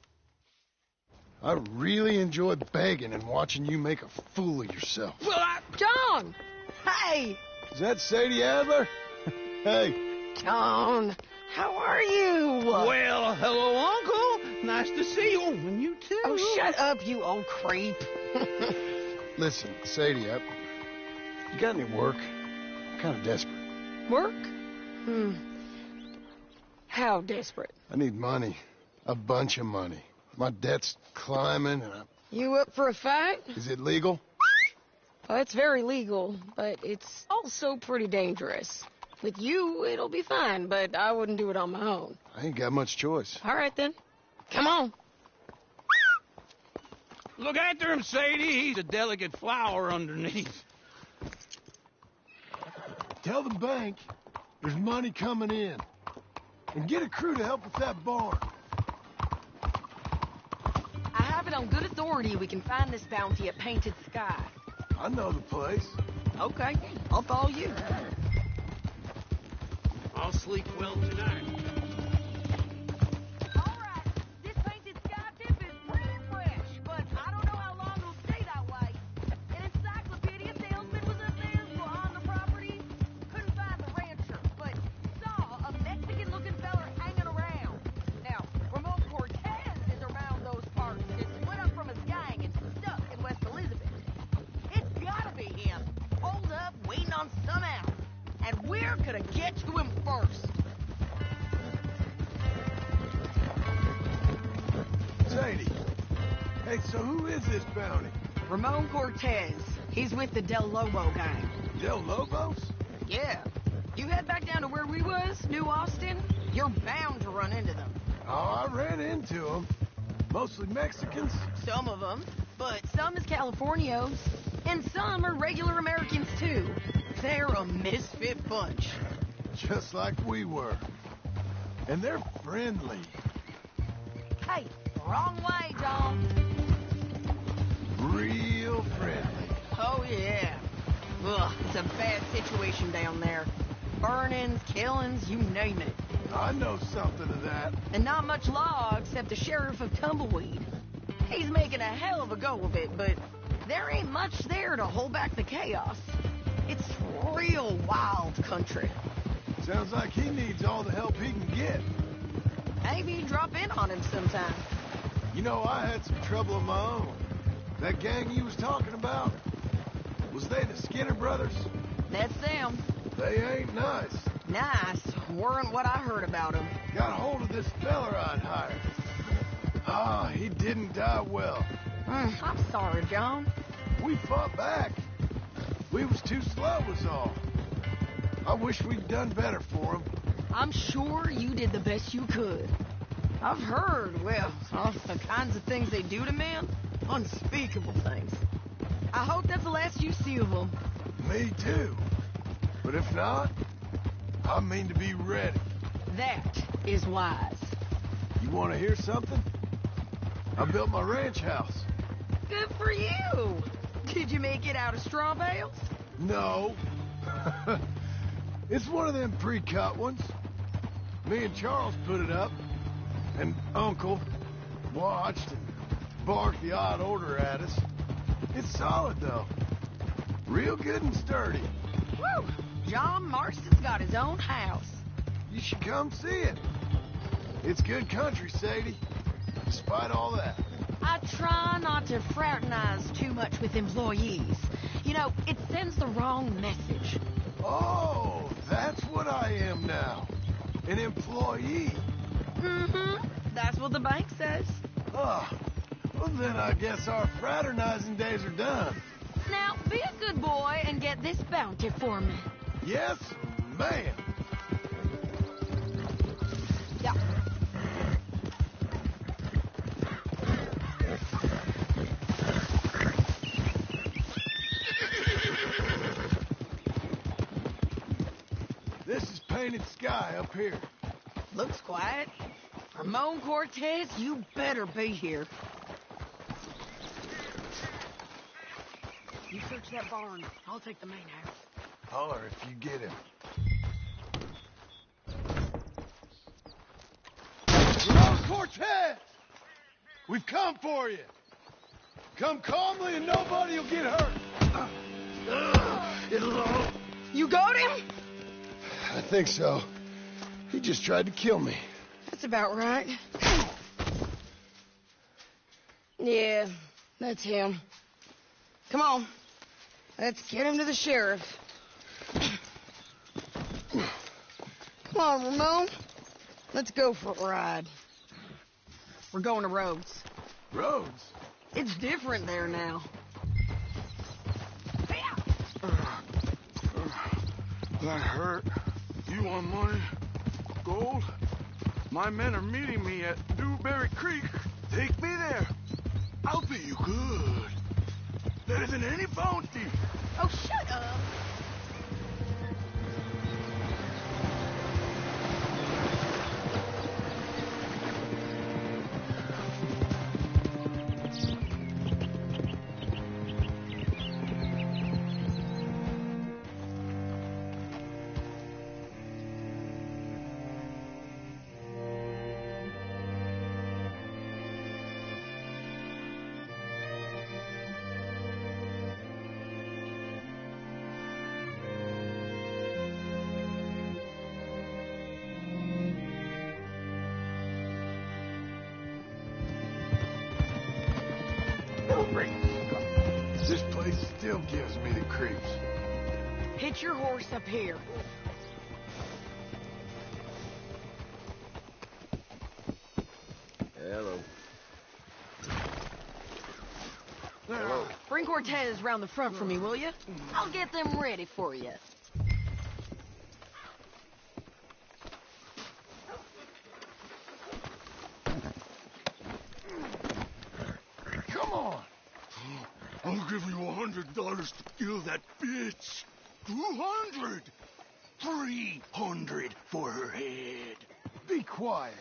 I really enjoy begging and watching you make a fool of yourself. Well, John! Hey! Is that Sadie Adler? Hey. John, how are you? Well, hello, Uncle. Nice to see you. And you too. Oh, shut up, you old creep. Listen, Sadie, you got any work? I'm kind of desperate. Work? How desperate? I need money. A bunch of money. My debt's climbing, and You up for a fight? Is it legal? Well, it's very legal, but it's also pretty dangerous. With you, it'll be fine, but I wouldn't do it on my own. I ain't got much choice. All right, then. Come on. Look after him, Sadie. He's a delicate flower underneath. Tell the bank there's money coming in. And get a crew to help with that barn. I have it on good authority we can find this bounty at Painted Sky. I know the place. Okay, I'll follow you. I'll sleep well tonight. All right, this Painted Sky tip is pretty fresh, but I don't know how long it'll stay that way. An encyclopedia salesman was up there, saw on the property, couldn't find the rancher, but saw a Mexican-looking feller hanging around. Now, Ramon Cortez is around those parts and split up from his gang and stuck in West Elizabeth. It's gotta be him, holed up, waiting on some out. And we're gonna get to him first. Sadie. Hey, so who is this bounty? Ramon Cortez. He's with the Del Lobo gang. Del Lobos? Yeah. You head back down to where we was, New Austin, you're bound to run into them. Oh, I ran into them. Mostly Mexicans. Some of them, but some is Californios, and some are regular Americans too. They're a misfit bunch. Just like we were. And they're friendly. Hey, wrong way, John. Real Oh, it's a bad situation down there. Burnings, killings, you name it. I know something of that. And not much law except the sheriff of Tumbleweed. He's making a hell of a go of it, but there ain't much there to hold back the chaos. It's real wild country. Sounds like he needs all the help he can get. Maybe drop in on him sometime. You know, I had some trouble of my own. That gang you was talking about, was they the Skinner brothers? That's them. They ain't nice. Nice. Weren't what I heard about them. Got hold of this feller I'd hired. Ah, he didn't die well. I'm sorry, John. We fought back. We was too slow was all. I wish we'd done better for him. I'm sure you did the best you could. I've heard, well, the kinds of things they do to men. Unspeakable things. I hope that's the last you see of them. Me too. But if not, I mean to be ready. That is wise. You want to hear something? I built my ranch house. Good for you. Did you make it out of straw bales? No. It's one of them pre-cut ones. Me and Charles put it up, and Uncle watched and barked the odd order at us. It's solid, though. Real good and sturdy. Woo! John Marston's got his own house. You should come see it. It's good country, Sadie. Despite all that. I try not to fraternize too much with employees. You know, it sends the wrong message. Oh, that's what I am now. An employee. Mm-hmm. That's what the bank says. Oh, well then I guess our fraternizing days are done. Now, be a good boy and get this bounty for me. Yes, ma'am. Yeah. This is painted sky up here. Looks quiet. Ramon Cortez, you better be here. You search that barn. I'll take the main house. Holler if you get him. Ramon Cortez! We've come for you. Come calmly and nobody will get hurt. It'll all... You got him? I think so. He just tried to kill me. That's about right. Yeah, that's him. Come on. Let's get him to the sheriff. Come on, Ramon. Let's go for a ride. We're going to Rhodes. Rhodes? It's different there now. That hurt. You want money? Gold? My men are meeting me at Dewberry Creek. Take me there. I'll pay you good. Better than any bounty. Oh, shut up. This place still gives me the creeps. Hitch your horse up here. Hello. Hello. Bring Cortez round the front for me, will you? I'll get them ready for you. Come on. I'll give you $100 to kill that bitch. 200. 300 for her head. Be quiet.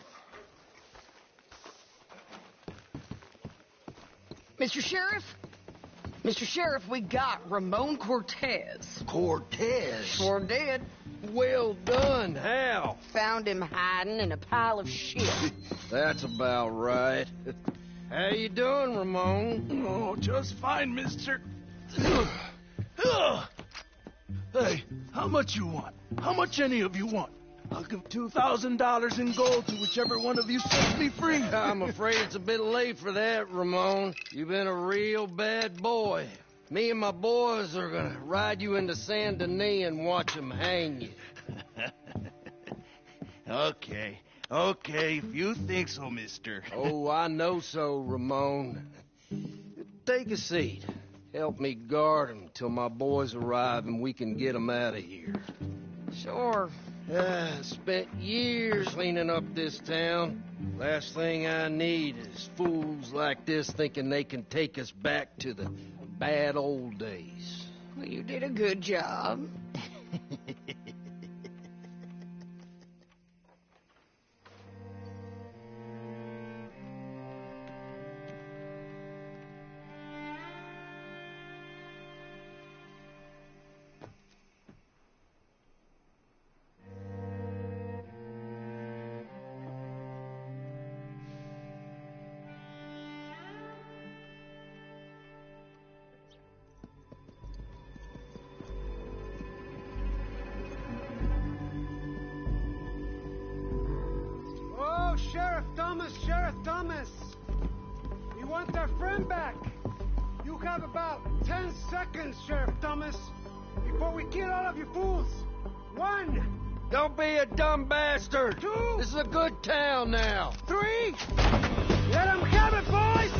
Mr. Sheriff? Mr. Sheriff, we got Ramon Cortez. Cortez? Sure did. Well done. How? Found him hiding in a pile of shit. That's about right. How you doing, Ramon? Oh, just fine, mister. Hey, how much you want? How much any of you want? I'll give $2,000 in gold to whichever one of you sets me free. I'm afraid it's a bit late for that, Ramon. You've been a real bad boy. Me and my boys are gonna ride you into Saint Denis and watch them hang you. Okay, if you think so, mister. Oh, I know so, Ramon. Take a seat. Help me guard him till my boys arrive and we can get them out of here. Sure. Spent years cleaning up this town. Last thing I need is fools like this thinking they can take us back to the bad old days. Well, you did a good job. Sheriff Thomas! We want our friend back! You have about 10 seconds, Sheriff Thomas, before we kill all of you fools! 1! Don't be a dumb bastard! 2! This is a good town now! 3! Let them have it, boys!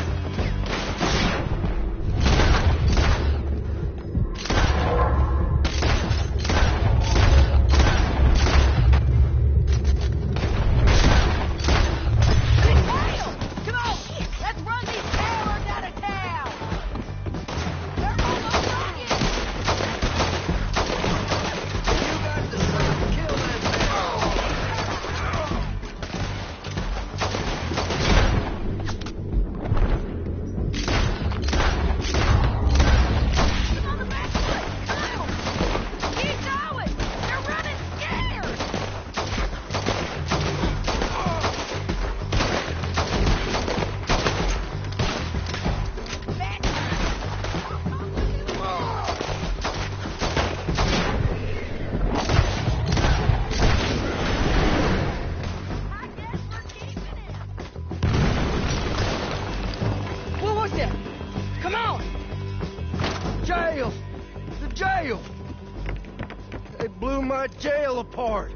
Jail apart.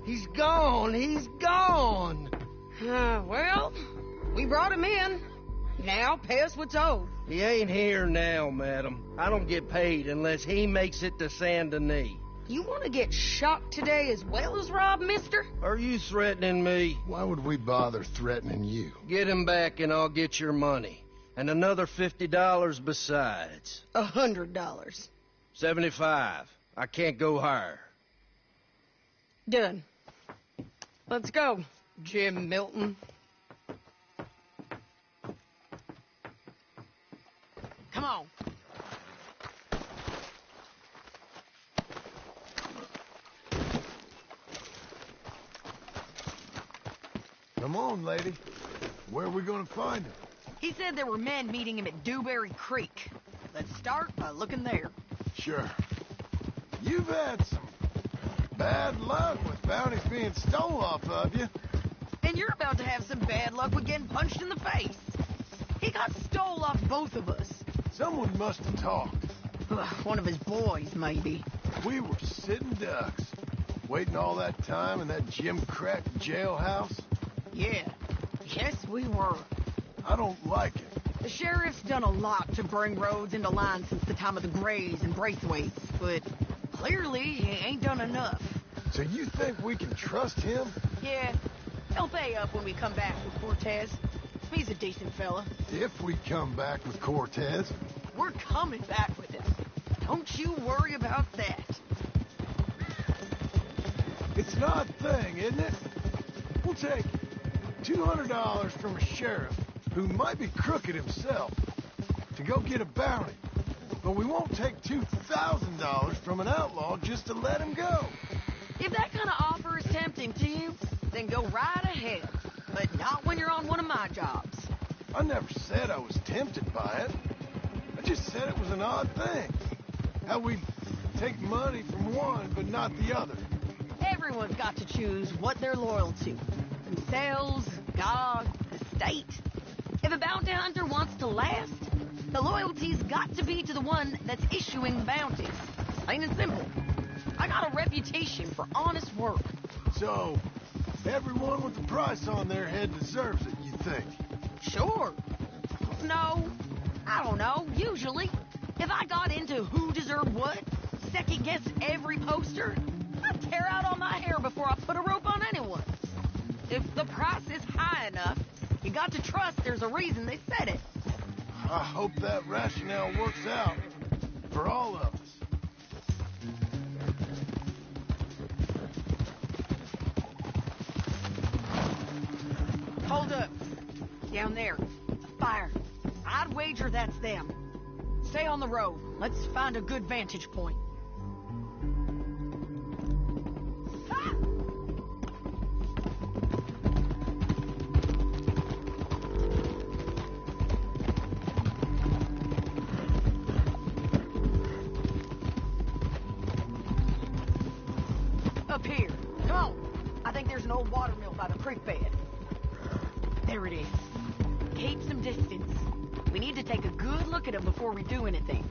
He's gone. He's gone. Well, we brought him in. Now pay us what's owed. He ain't here now, madam. I don't get paid unless he makes it to Saint Denis. You want to get shot today as well as Rob, mister? Are you threatening me? Why would we bother threatening you? Get him back and I'll get your money. And another $50 besides. $100. 75. I can't go higher. Done. Let's go, Jim Milton. Come on. Come on, lady. Where are we going to find him? He said there were men meeting him at Dewberry Creek. Let's start by looking there. Sure. You've had some bad luck with bounties being stole off of you. And you're about to have some bad luck with getting punched in the face. He got stole off both of us. Someone must have talked. One of his boys, maybe. We were sitting ducks, waiting all that time in that Jim Crack jailhouse. Yeah. Yes, we were. I don't like it. The sheriff's done a lot to bring roads into line since the time of the Grays and Braithwaites, but clearly he ain't done enough. So you think we can trust him? Yeah. He'll pay up when we come back with Cortez. He's a decent fella. If we come back with Cortez. We're coming back with him. Don't you worry about that. It's an odd thing, isn't it? We'll take $200 from a sheriff who might be crooked himself to go get a bounty. But we won't take $2,000 from an outlaw just to let him go. If that kind of offer is tempting to you, then go right ahead. But not when you're on one of my jobs. I never said I was tempted by it. I just said it was an odd thing. How we take money from one but not the other. Everyone's got to choose what they're loyal to. Themselves, God, the state. If a bounty hunter wants to last, the loyalty's got to be to the one that's issuing the bounties. Plain and simple. I got a reputation for honest work. So, everyone with a price on their head deserves it, you think? Sure. No, I don't know. Usually, if I got into who deserved what, second guess every poster, I'd tear out all my hair before I put a rope on anyone. If the price is high enough, you got to trust there's a reason they said it. I hope that rationale works out for all of us. Hold up. Down there. A fire. I'd wager that's them. Stay on the road. Let's find a good vantage point. Up here. Come on. I think there's an old water mill by the creek bed. There it is. Keep some distance. We need to take a good look at him before we do anything.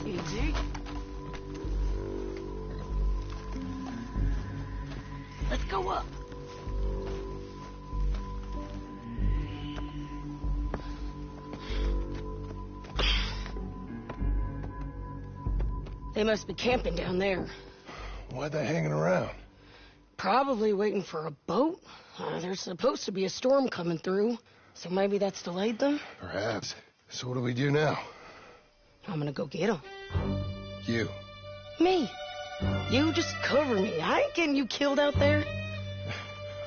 Easy. Let's go up. They must be camping down there. Why are they hanging around? Probably waiting for a boat. There's supposed to be a storm coming through, so maybe that's delayed them. Perhaps. So what do we do now? I'm gonna go get them. You. Me. You just cover me. I ain't getting you killed out there.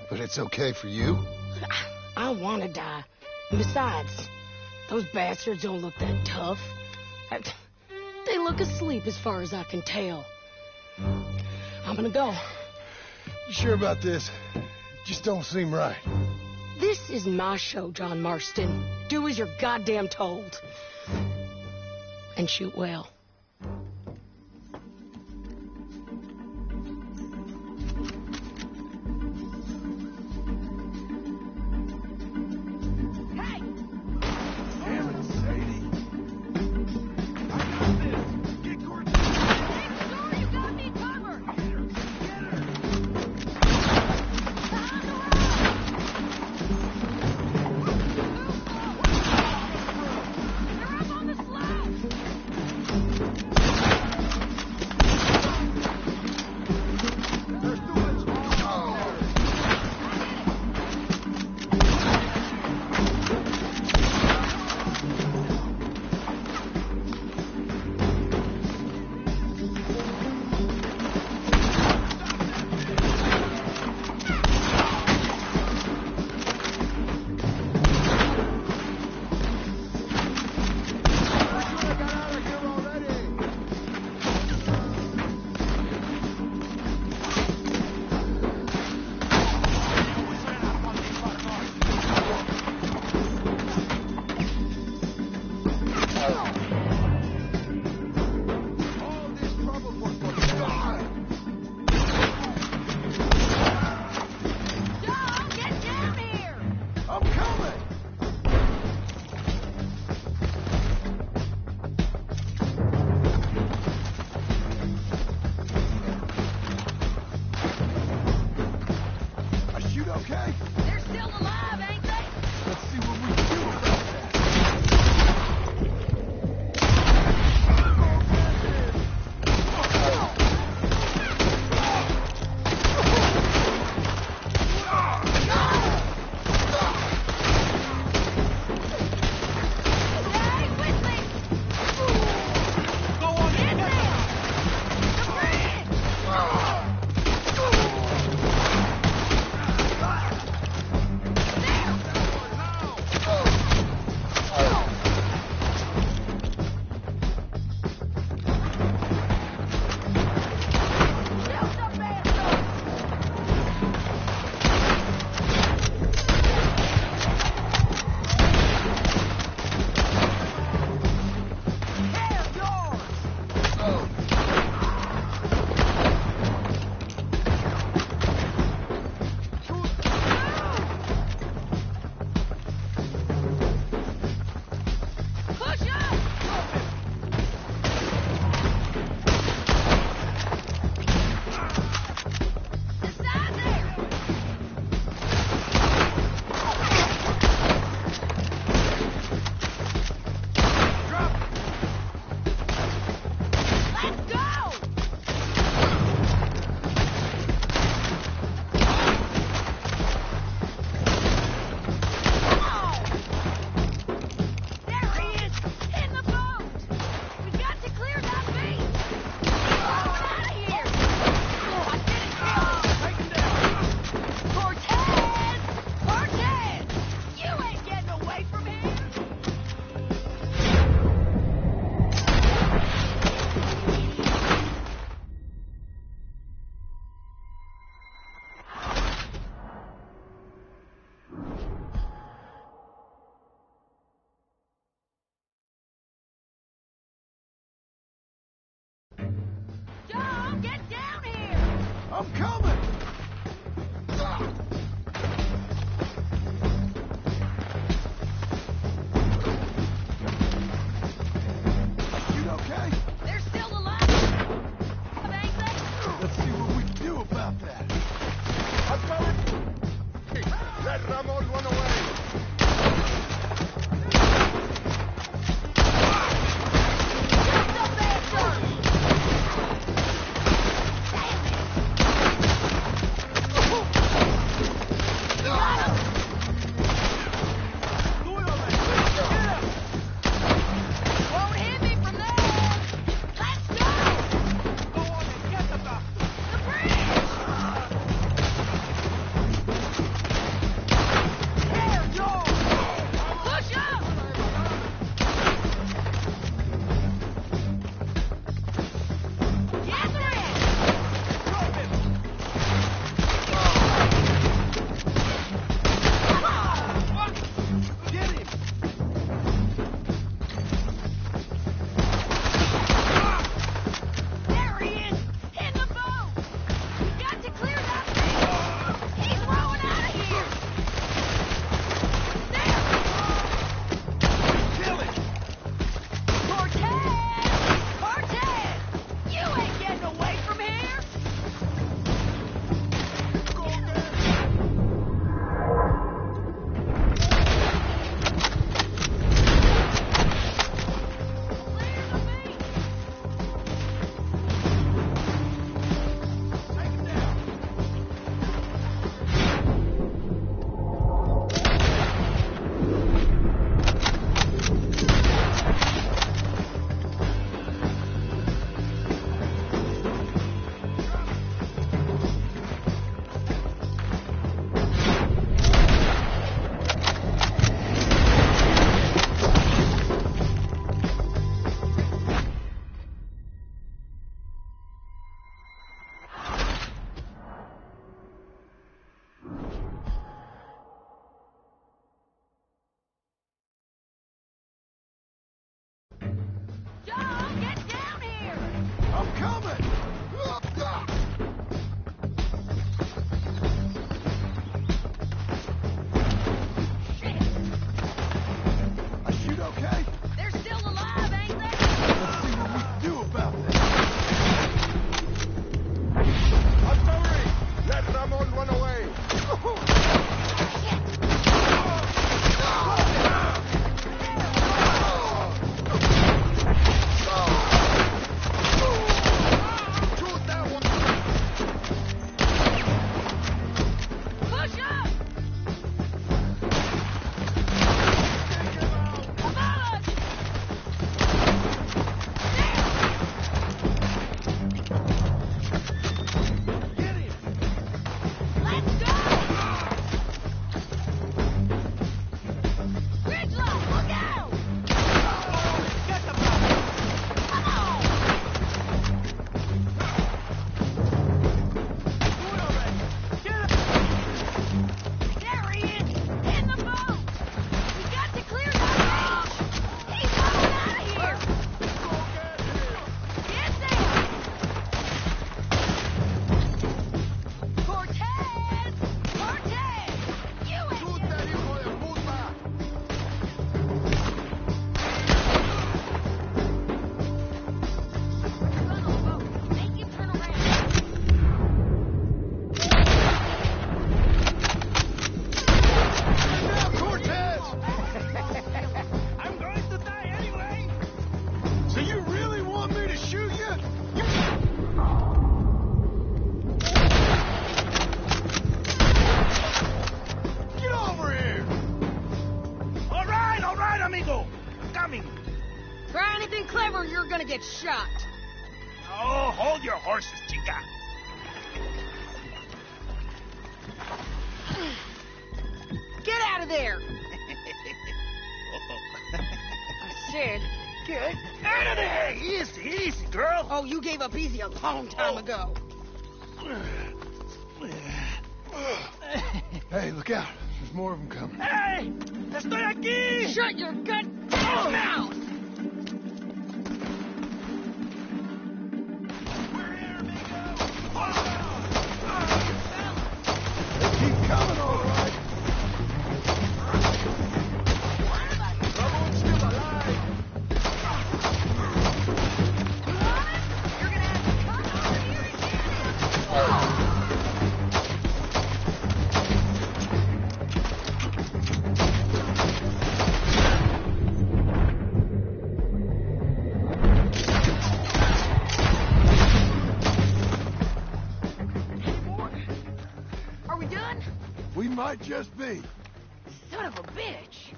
But it's okay for you? I want to die. And besides, those bastards don't look that tough. They look asleep as far as I can tell. I'm gonna go. You sure about this? Just don't seem right. This is my show, John Marston. Do as you're goddamn told. And shoot well. I'm coming! You okay? They're still alive, ain't they? Let's see what we can do about that. Let Ramon run away! I'm coming! Are you okay? They're still alive, ain't they? Let's see what we can do about this. Artillery! Let Ramon run away! Push up! Come on! Let's go! Ridgeline, look out! Come on! There he is! In the boat! We got to clear that beach! He's going out of here! Get there! Cortez! Cortez! You ain't run on the boat. Make him turn around. Cortez! I'm going to die anyway! So you really want me to shoot you? Get over here! All right, amigo! Coming! Try anything clever, you're gonna get shot. Oh, hold your horses, chica! Get out of there! I said, get Out of there! Easy, easy, girl! Oh, you gave up easy a long time ago. Hey, look out. There's more of them coming. Hey! Estoy aquí! Shut your gut mouth! We're here, amigo! Keep coming, all right. Someone's still alive. You're gonna have to come over here and get Are we done? We might just be. Son of a bitch.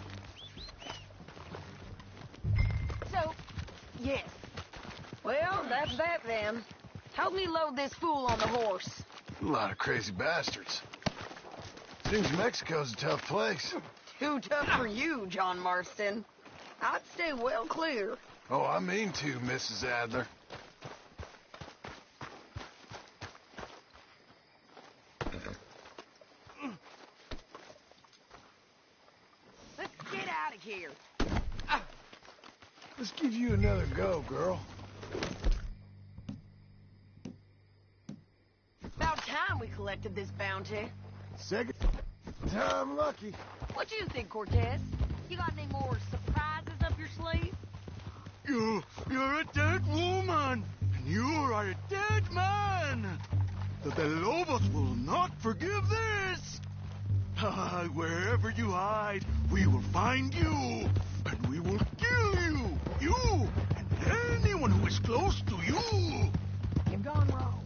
So, yes. Well, that's that then. Help me load this fool on the horse. A lot of crazy bastards. Seems Mexico's a tough place. Too tough for you, John Marston. I'd stay well clear. Oh, I mean to, Mrs. Adler. Let's get out of here. Let's give you another go, girl. About time we collected this bounty. Second time lucky. What do you think, Cortez? You got any more surprises up your sleeve? You're a dead woman, and you are a dead man. The De Lobos will not forgive this. Wherever you hide, we will find you, and we will kill you. You and anyone who is close to you. You've gone wrong.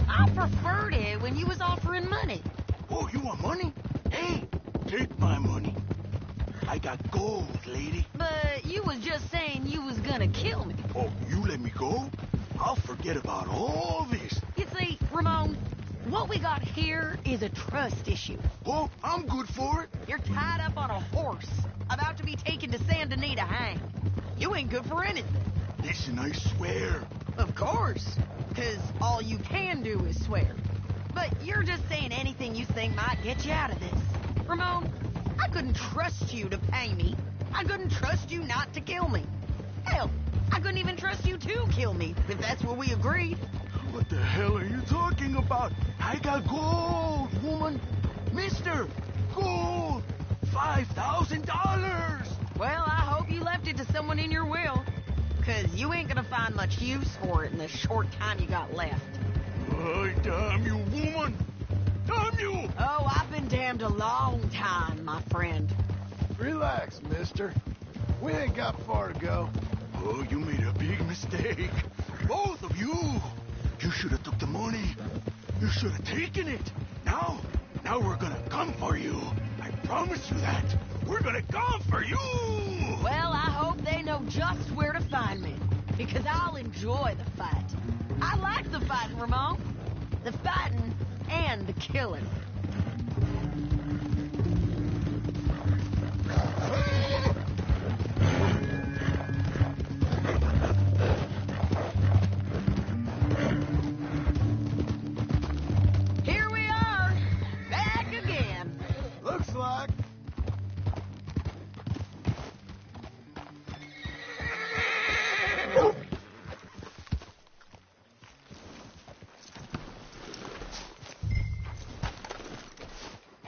I preferred it when you was offering money. Oh, you want money? Hey, take my money. I got gold, lady. But you was just saying you was gonna kill me. Oh, you let me go? I'll forget about all this. You see, Ramon, what we got here is a trust issue. Oh, I'm good for it. You're tied up on a horse, about to be taken to Saint Denis to hang. You ain't good for anything. Listen, I swear. Of course, because all you can do is swear. But you're just saying anything you think might get you out of this. Ramon, I couldn't trust you to pay me. I couldn't trust you not to kill me. Hell, I couldn't even trust you to kill me, if that's what we agreed. What the hell are you talking about? I got gold, woman. Mister, gold. $5,000. Well, I hope you left it to someone in your will, because you ain't gonna find much use for it in the short time you got left. Oh, damn you, woman. Damn you. Oh, I've been damned a long time, my friend. Relax, mister. We ain't got far to go. Oh, you made a big mistake. Both of you. You should have took the money. You should have taken it. Now we're gonna come for you. I promise you that. We're gonna come for you. Well, I hope they know just where to find me, because I'll enjoy the fight. I like the fighting, Ramon. The fighting and the killing. Here we are, back again. Looks like.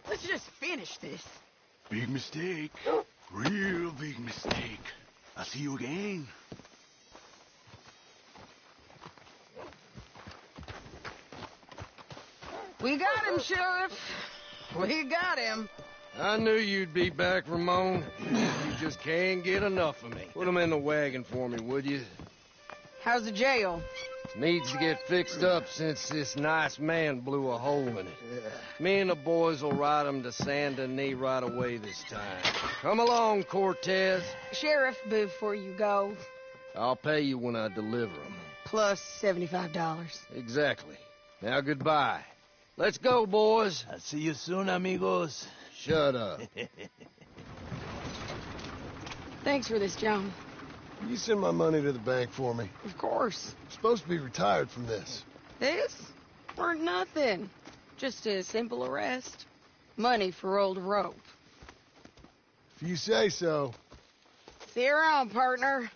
Let's just finish this. Big mistake. Real big mistake. I'll see you again. We got him, Sheriff. We got him. I knew you'd be back, Ramon. You just can't get enough of me. Put him in the wagon for me, would you? How's the jail? Needs to get fixed up since this nice man blew a hole in it. Me and the boys will ride him to Saint Denis right away this time. Come along, Cortez. Sheriff, before you go, I'll pay you when I deliver him. plus $75. Exactly. Now, goodbye. Let's go, boys. I'll see you soon, amigos. Shut up. Thanks for this, John. You send my money to the bank for me. Of course. I'm supposed to be retired from this. This weren't nothing. Just a simple arrest. Money for old rope. If you say so. See you around, partner.